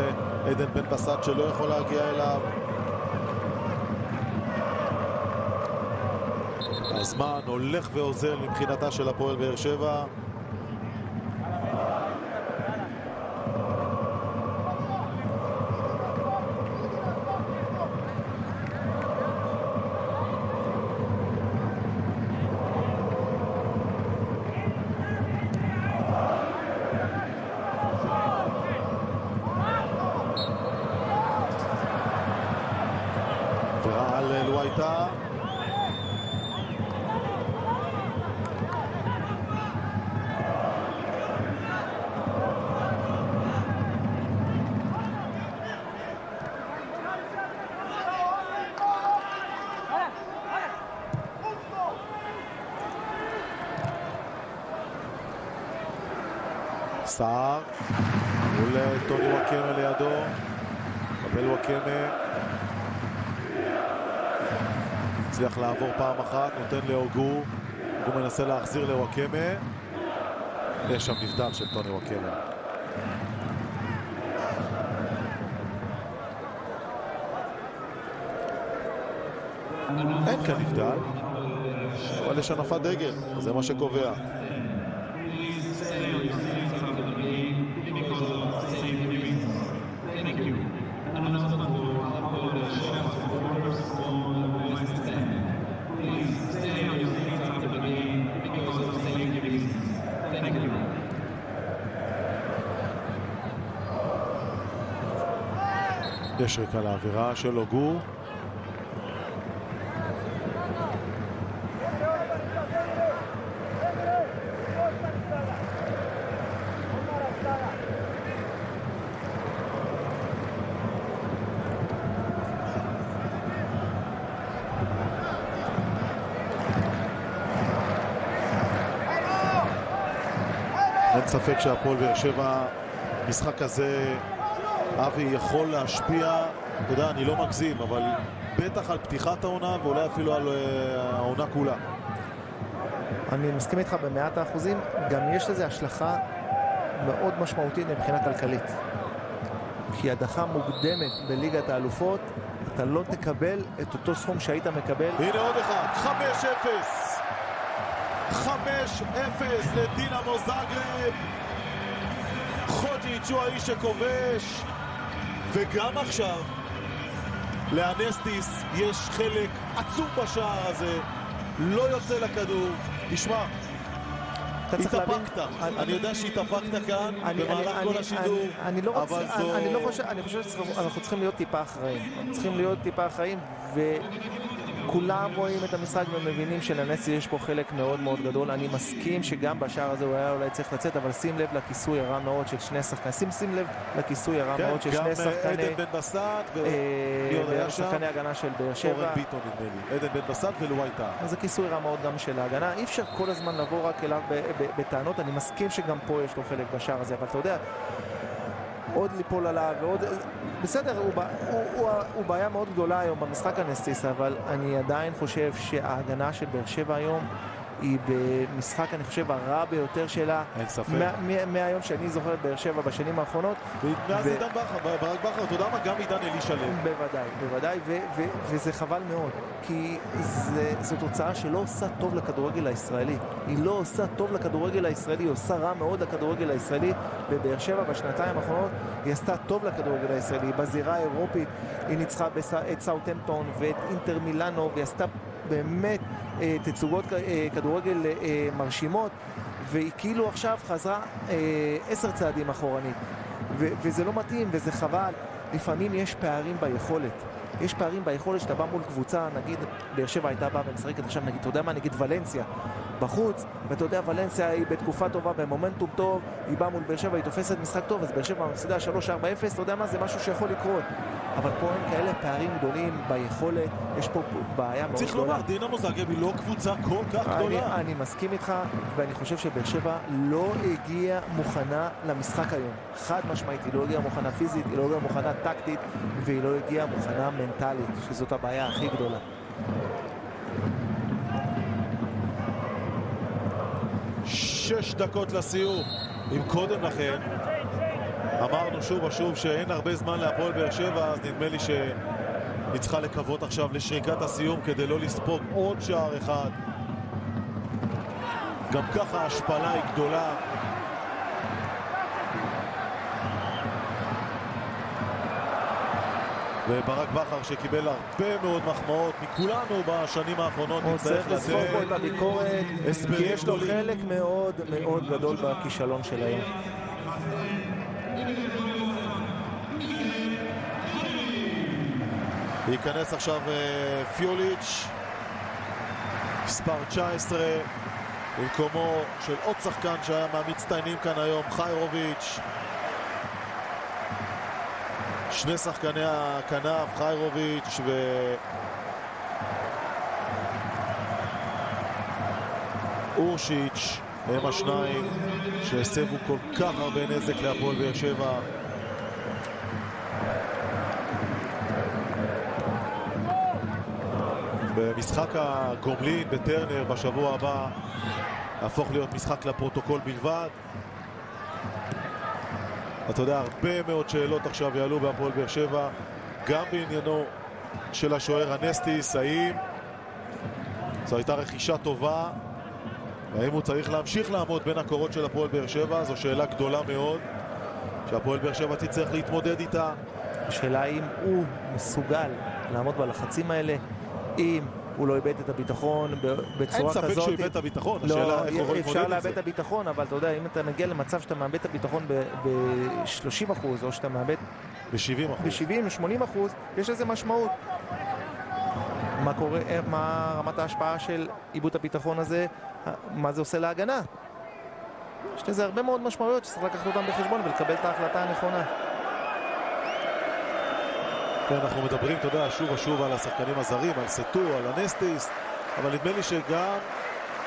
עדן בן בסט שלא יכול להגיע אליו. הזמן הולך ועוזר מבחינתה של הפועל באר שבע. ורעל לואייטה. סער מול טוני וואקמה לידו, קבל וואקמה, הצליח לעבור פעם אחת, נותן לאוגו, הוא מנסה להחזיר לוואקמה, יש שם נבדל של טוני וואקמה. אין כאן נבדל, אבל יש הנפת דגל, זה מה שקובע. יש רקע לעבירה של אוגו. אין ספק שהפועל באר שבע, משחק כזה, אבי יכול להשפיע, אתה יודע, אני לא מגזים, אבל בטח על פתיחת העונה ואולי אפילו על העונה כולה. אני מסכים איתך במאת האחוזים, גם יש לזה השלכה מאוד משמעותית מבחינה כלכלית. כי הדחה מוקדמת בליגת האלופות, אתה לא תקבל את אותו סכום שהיית מקבל. הנה עוד אחד, 5-0 לדינמו זאגרב. חוג'יץ' הוא האיש שכובש, וגם עכשיו לאנסטיס יש חלק עצום בשער הזה, לא יוצא לכדור. תשמע, התאפקת, אני יודע שהתאפקת כאן במהלך כל השידור, אבל זו... אני חושב שאנחנו צריכים להיות טיפה אחראים, וכולם רואים את המשחק ומבינים שלנסי יש פה חלק מאוד מאוד גדול. אני מסכים שגם בשער הזה הוא היה אולי צריך לצאת, אבל שים לב לכיסוי הרע מאוד של שני שחקנים, שים לב לכיסוי הרע מאוד של שני שחקני, עדן בן בסט ושחקני הגנה של באר שבע, אורן ביטון נדמה לי, עדן בן בסט ולואייטה. אז זה כיסוי רע מאוד גם של ההגנה, אי אפשר כל הזמן לבוא רק אליו בטענות. אני מסכים שגם פה יש לו חלק בשער הזה, אבל אתה יודע, עוד ליפול עליו ועוד... בסדר, הוא בעיה מאוד גדולה היום במשחק הנסטיס, אבל אני עדיין חושב שההגנה של באר שבע היום היא במשחק, אני חושב, הרע ביותר שלה. אין ספק. מהיום שאני זוכר את באר שבע בשנים האחרונות. מאז עידן בכר, ברק בכר, אתה יודע מה? גם עידן אלישע לב. בוודאי, וזה חבל מאוד, כי זו תוצאה שלא עושה טוב לכדורגל הישראלי. היא לא עושה טוב לכדורגל הישראלי, היא עושה רע מאוד לכדורגל הישראלי, ובאר שבע בשנתיים האחרונות היא עשתה טוב לכדורגל הישראלי. בזירה האירופית היא ניצחה את סאות'המפטון ואת אינטר מילאנו, והיא עשתה באמת תצוגות כדורגל מרשימות, והיא כאילו עכשיו חזרה 10 צעדים אחורנית, וזה לא מתאים וזה חבל. לפעמים יש פערים ביכולת, יש פערים ביכולת שאתה בא מול קבוצה, נגיד באר שבע הייתה באה ומשחקת עכשיו, נגיד, אתה יודע מה, נגיד ולנסיה בחוץ, ואתה יודע, ולנסיה היא בתקופה טובה, במומנטום טוב, היא באה מול באר שבע, היא תופסת משחק טוב, אז באר שבע מפסידה 3-4-0, אתה יודע מה, זה משהו שיכול לקרות, אבל פה אין כאלה פערים גדולים ביכולת, יש פה בעיה מאוד גדולה. צריך לומר, דינמו זאגרב היא לא קבוצה כל כך גדולה. אני מסכים איתך, ואני חושב שבאר שבע לא הגיעה מוכנה למשחק היום. חד משמעית, היא לא הגיעה מוכנה פיזית, היא לא הגיעה מוכנה טקטית, והיא לא הגיעה מוכנה מנטלית, שזאת הבעיה הכי גדולה. 6 דקות לסיום. אם קודם לכן אמרנו שוב ושוב שאין הרבה זמן להפועל באר שבע, אז נדמה לי שהיא צריכה לקוות עכשיו לשריקת הסיום כדי לא לספוג עוד שער אחד גם ככה ההשפלה היא גדולה. וברק בכר שקיבל הרבה מאוד מחמאות מכולנו בשנים האחרונות, הוא צריך לספור פה את הביקורת, כי יש לו גדולים. חלק מאוד מאוד גדול בכישלון של היום. ייכנס עכשיו פיוליץ', מספר 19, במקומו של עוד שחקן שהיה מהמצטיינים כאן היום, חיירוביץ'. שני שחקני הכנף, חיירוביץ' ואורשיץ', הם השניים שהסבו כל כך הרבה נזק להפועל באר שבע. במשחק הגומלין בטרנר בשבוע הבא הפוך להיות משחק לפרוטוקול בלבד. אתה יודע, הרבה מאוד שאלות עכשיו יעלו בהפועל באר שבע, גם בעניינו של השוער אנסטיס, האם זו הייתה רכישה טובה, האם הוא צריך להמשיך לעמוד בין הקורות של הפועל באר שבע, זו שאלה גדולה מאוד שהפועל באר שבע תצטרך להתמודד איתה. השאלה האם הוא מסוגל לעמוד בלחצים האלה, אם הוא לא איבד את הביטחון בצורה כזאת. אין ספק שהוא איבד את הביטחון, לא, השאלה איך הוא יכול אפשר להתמודד לאבד את את זה. הביטחון, אבל אתה יודע, אם אתה מגיע למצב שאתה מאבד את הביטחון ב-30%, או שאתה מאבד ב-70%. ב-70-80%, יש לזה משמעות. מה קורה, מה רמת ההשפעה של איבוד הביטחון הזה, מה זה עושה להגנה? יש לזה הרבה מאוד משמעויות שצריך לקחת אותם בחשבון ולקבל את ההחלטה הנכונה. כן, אנחנו מדברים, אתה יודע, שוב ושוב על השחקנים הזרים, על סטו, על אנסטיס, אבל נדמה לי שגם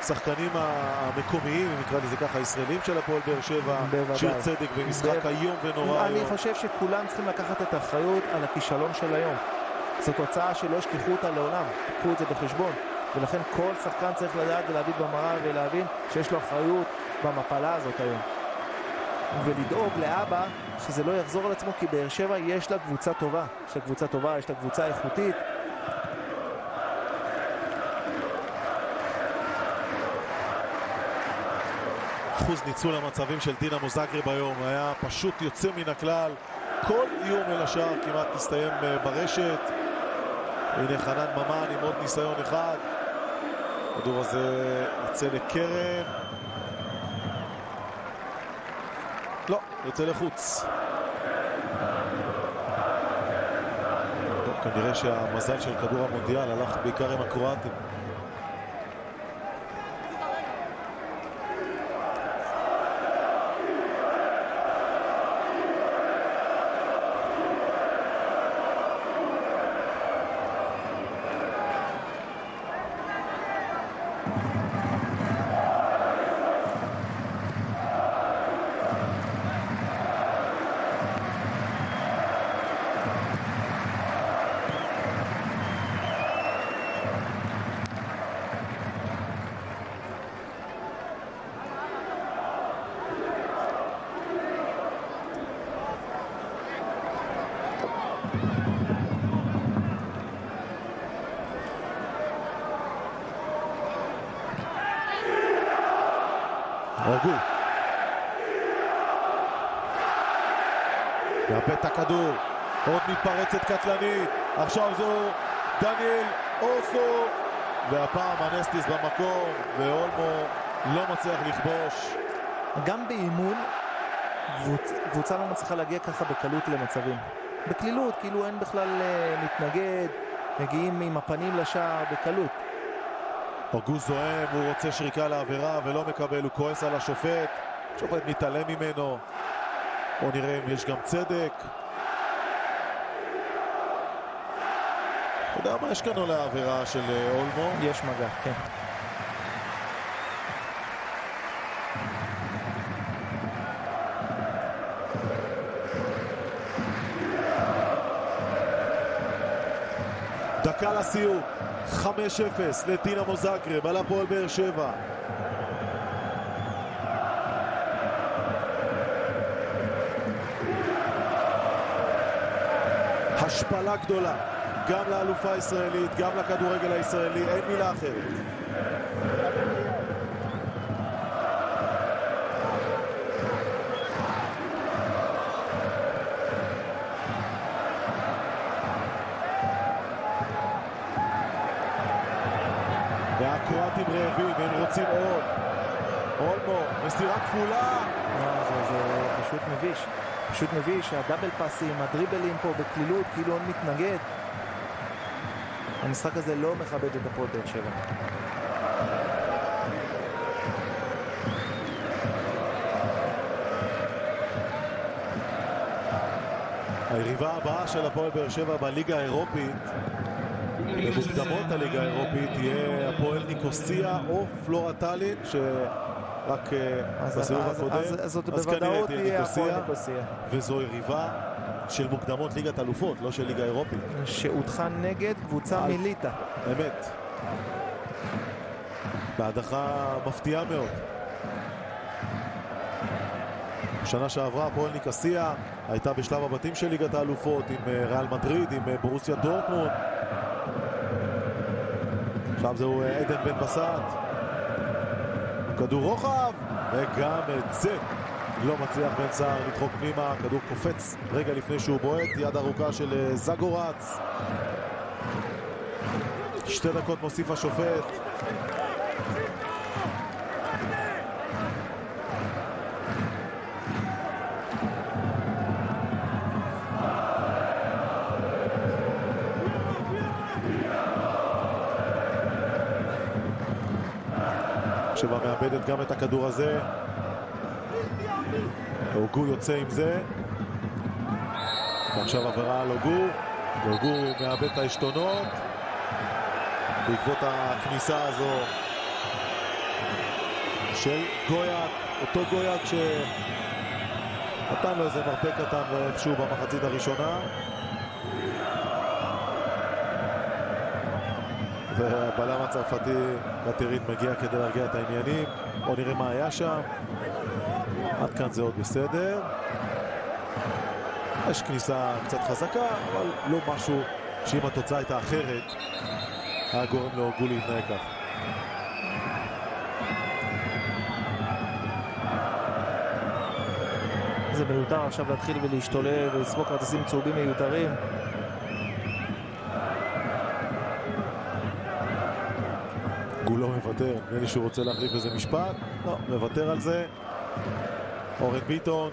שחקנים המקומיים, אם נקרא לזה ככה, הישראלים של הפועל באר שבע, שיר צדק במשחק איום ונורא. אני חושב שכולם צריכים לקחת את האחריות על הכישלון של היום. זו תוצאה שלא ישכחו אותה לעולם, תקחו את זה בחשבון, ולכן כל שחקן צריך לדעת ולהביט במראה ולהבין שיש לו אחריות במפלה הזאת היום. ולדאוג לאבא שזה לא יחזור על עצמו, כי באר שבע יש לה קבוצה טובה, יש לה קבוצה טובה, יש לה קבוצה איכותית. אחוז ניצול המצבים של דינמו זאגרב היום היה פשוט יוצא מן הכלל, כל איום אל השער כמעט הסתיים ברשת. הנה חנן ממן עם עוד ניסיון אחד, הכדור הזה יצא לקרן, לא, יוצא לחוץ. כנראה שהמזל של כדור המונדיאל הלך בעיקר עם הקרואטים. אורגו מאבד את הכדור, עוד מתפרצת קטלנית, עכשיו זו דניאל אוסו, והפעם אנסטיס במקום ואולמו לא מצליח לכבוש. גם באימון קבוצה לא מצליחה להגיע ככה בקלות למצבים, בקלילות, כאילו אין בכלל מתנגד, מגיעים עם הפנים לשער בקלות. אורגו זוהם, הוא רוצה שריקה לעבירה ולא מקבל, הוא כועס על השופט, השופט מתעלם ממנו. בואו נראה אם יש גם צדק. אתה יודע מה יש כאן עולה העבירה של אולמו? יש מגע, כן. דקה לסיום, 5-0 לדינמו זאגרב על הפועל באר שבע. השפלה גדולה, גם לאלופה הישראלית, גם לכדורגל הישראלי, אין מילה אחרת. רוצים עוד. אולמו, מסירה כפולה. זה פשוט מביש. פשוט מביש, הדאבל פאסים, הדריבלים פה בקלילות, כאילו אין מתנגד. המשחק הזה לא מכבד את הפועל באר שבע. היריבה הבאה של הפועל באר שבע בליגה האירופית, במוקדמות הליגה האירופית, תהיה הפועל ניקוסיה או פלורה טאלין, שרק בסיבוב הקודם, אז בוודאות תהיה הפועל ניקוסיה. וזו יריבה של מוקדמות ליגת אלופות, לא של ליגה אירופית. שהודחה נגד קבוצה מליטה. אמת. בהדחה מפתיעה מאוד. שנה שעברה הפועל ניקוסיה הייתה בשלב הבתים של ליגת האלופות עם ריאל מדריד, עם בורוסיה דורטמונד. עכשיו זהו עדן בן בסט. כדור רוחב, וגם את זה לא מצליח בן סער לדחוק פנימה. כדור קופץ רגע לפני שהוא בועט, יד ארוכה של זגורץ. 2 דקות מוסיף השופט. שבא מאבדת גם את הכדור הזה. אוגו יוצא עם זה. ועכשיו עבירה על אוגו. אוגו מאבד את העשתונות. בעקבות הכניסה הזו של גויאק. אותו גויאק שנתן לו איזה מרפק קטן ואיפשהו במחצית הראשונה. והבלם הצרפתי בטרית מגיע כדי להרגיע את העניינים. בואו נראה מה היה שם. עד כאן זה עוד בסדר. יש כניסה קצת חזקה, אבל לא משהו שאם התוצאה הייתה אחרת היה גורם לאוגו להתנהג כך. זה מיותר עכשיו להתחיל ולהשתולל ולסמוק כרטיסים צהובים מיותרים. גולו מוותר, נראה לי שהוא רוצה להחליף איזה משפט. לא, מוותר על זה. אורן ביטון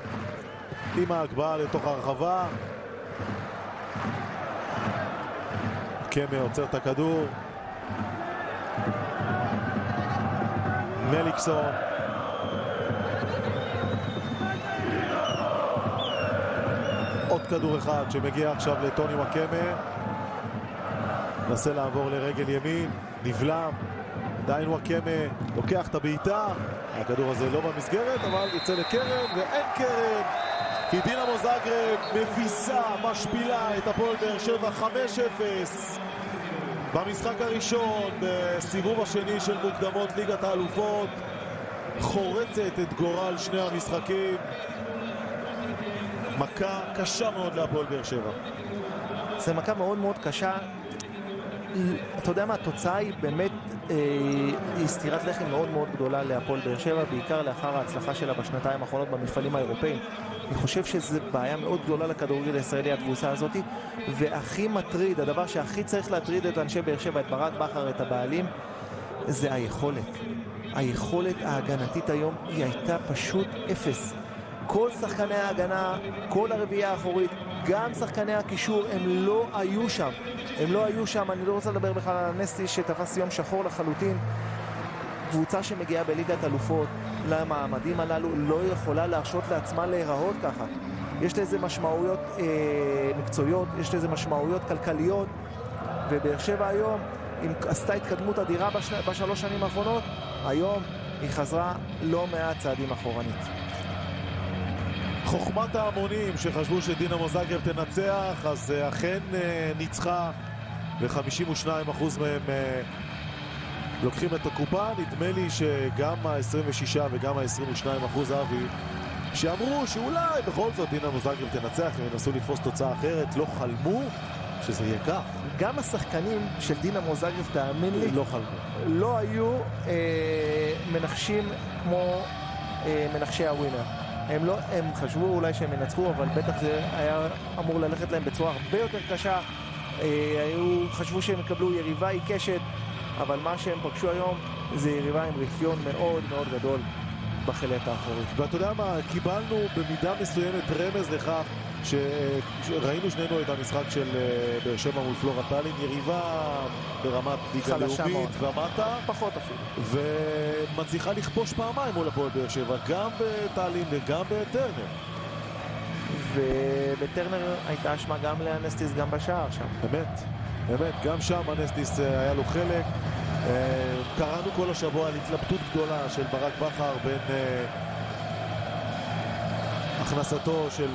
עם ההגבהה לתוך הרחבה. קמה עוצר את הכדור. מליקסון. עוד כדור אחד שמגיע עכשיו לטוני וואקמה. נסה לעבור לרגל ימין, נבלם. עדיין וואקמה לוקח את הבעיטה. הכדור הזה לא במסגרת, אבל יוצא לקרן, ואין קרן. כי דינמו זאגרב מביסה, משפילה את הפועל באר שבע 5-0 במשחק הראשון בסיבוב השני של מוקדמות ליגת האלופות. חורצת את גורל שני המשחקים. מכה קשה מאוד להפועל באר שבע. זה מכה מאוד מאוד קשה. אתה יודע מה, התוצאה היא באמת היא סתירת לחם מאוד מאוד גדולה להפועל באר שבע, בעיקר לאחר ההצלחה שלה בשנתיים האחרונות במפעלים האירופאים. אני חושב שזו בעיה מאוד גדולה לכדורגל הישראלי, התבוסה הזאת, והכי מטריד, הדבר שהכי צריך להטריד את אנשי באר שבע, את ברק בכר, את הבעלים, זה היכולת. היכולת ההגנתית היום היא הייתה פשוט אפס. כל שחקני ההגנה, כל הרביעייה האחורית, גם שחקני הקישור, הם לא היו שם. הם לא היו שם. אני לא רוצה לדבר בכלל על הנסטי שתפס יום שחור לחלוטין. קבוצה שמגיעה בליגת אלופות למעמדים הללו לא יכולה להרשות לעצמה להיראות ככה. יש לזה משמעויות מקצועיות, יש לזה משמעויות כלכליות, ובאר שבע היום עשתה התקדמות אדירה בשלוש שנים האחרונות. היום היא חזרה לא מעט צעדים אחורנית. חוכמת ההמונים שחשבו שדינמו זאגרב תנצח, אז אכן ניצחה, ו52% מהם לוקחים את הקופה. נדמה לי שגם ה-26 וגם ה-22% אבי שאמרו שאולי בכל זאת דינמו זאגרב תנצח ונסו לתפוס תוצאה אחרת, לא חלמו שזה יהיה כך. גם השחקנים של דינמו זאגרב, תאמין לי, לא חלמו, לא היו מנחשים כמו מנחשי הווינר. הם חשבו אולי שהם ינצחו, אבל בטח זה היה אמור ללכת להם בצורה הרבה יותר קשה. חשבו שהם יקבלו יריבה עיקשת, אבל מה שהם פגשו היום זה יריבה עם רפיון מאוד מאוד גדול בחלק האחורי. ואתה יודע מה, קיבלנו במידה מסוימת רמז לכך שראינו שנינו את המשחק של באר שבע מול פלורה טאלין, יריבה ברמת ליגה לאומית ומטה, פחות אפילו, ומצליחה לכבוש פעמיים מול הפועל באר שבע, גם בטאלין וגם בטרנר. ובטרנר הייתה אשמה גם לאנסטיס גם בשער שם. באמת, גם שם אנסטיס היה לו חלק. קראנו כל השבוע על התלבטות גדולה של ברק בכר בין הכנסתו של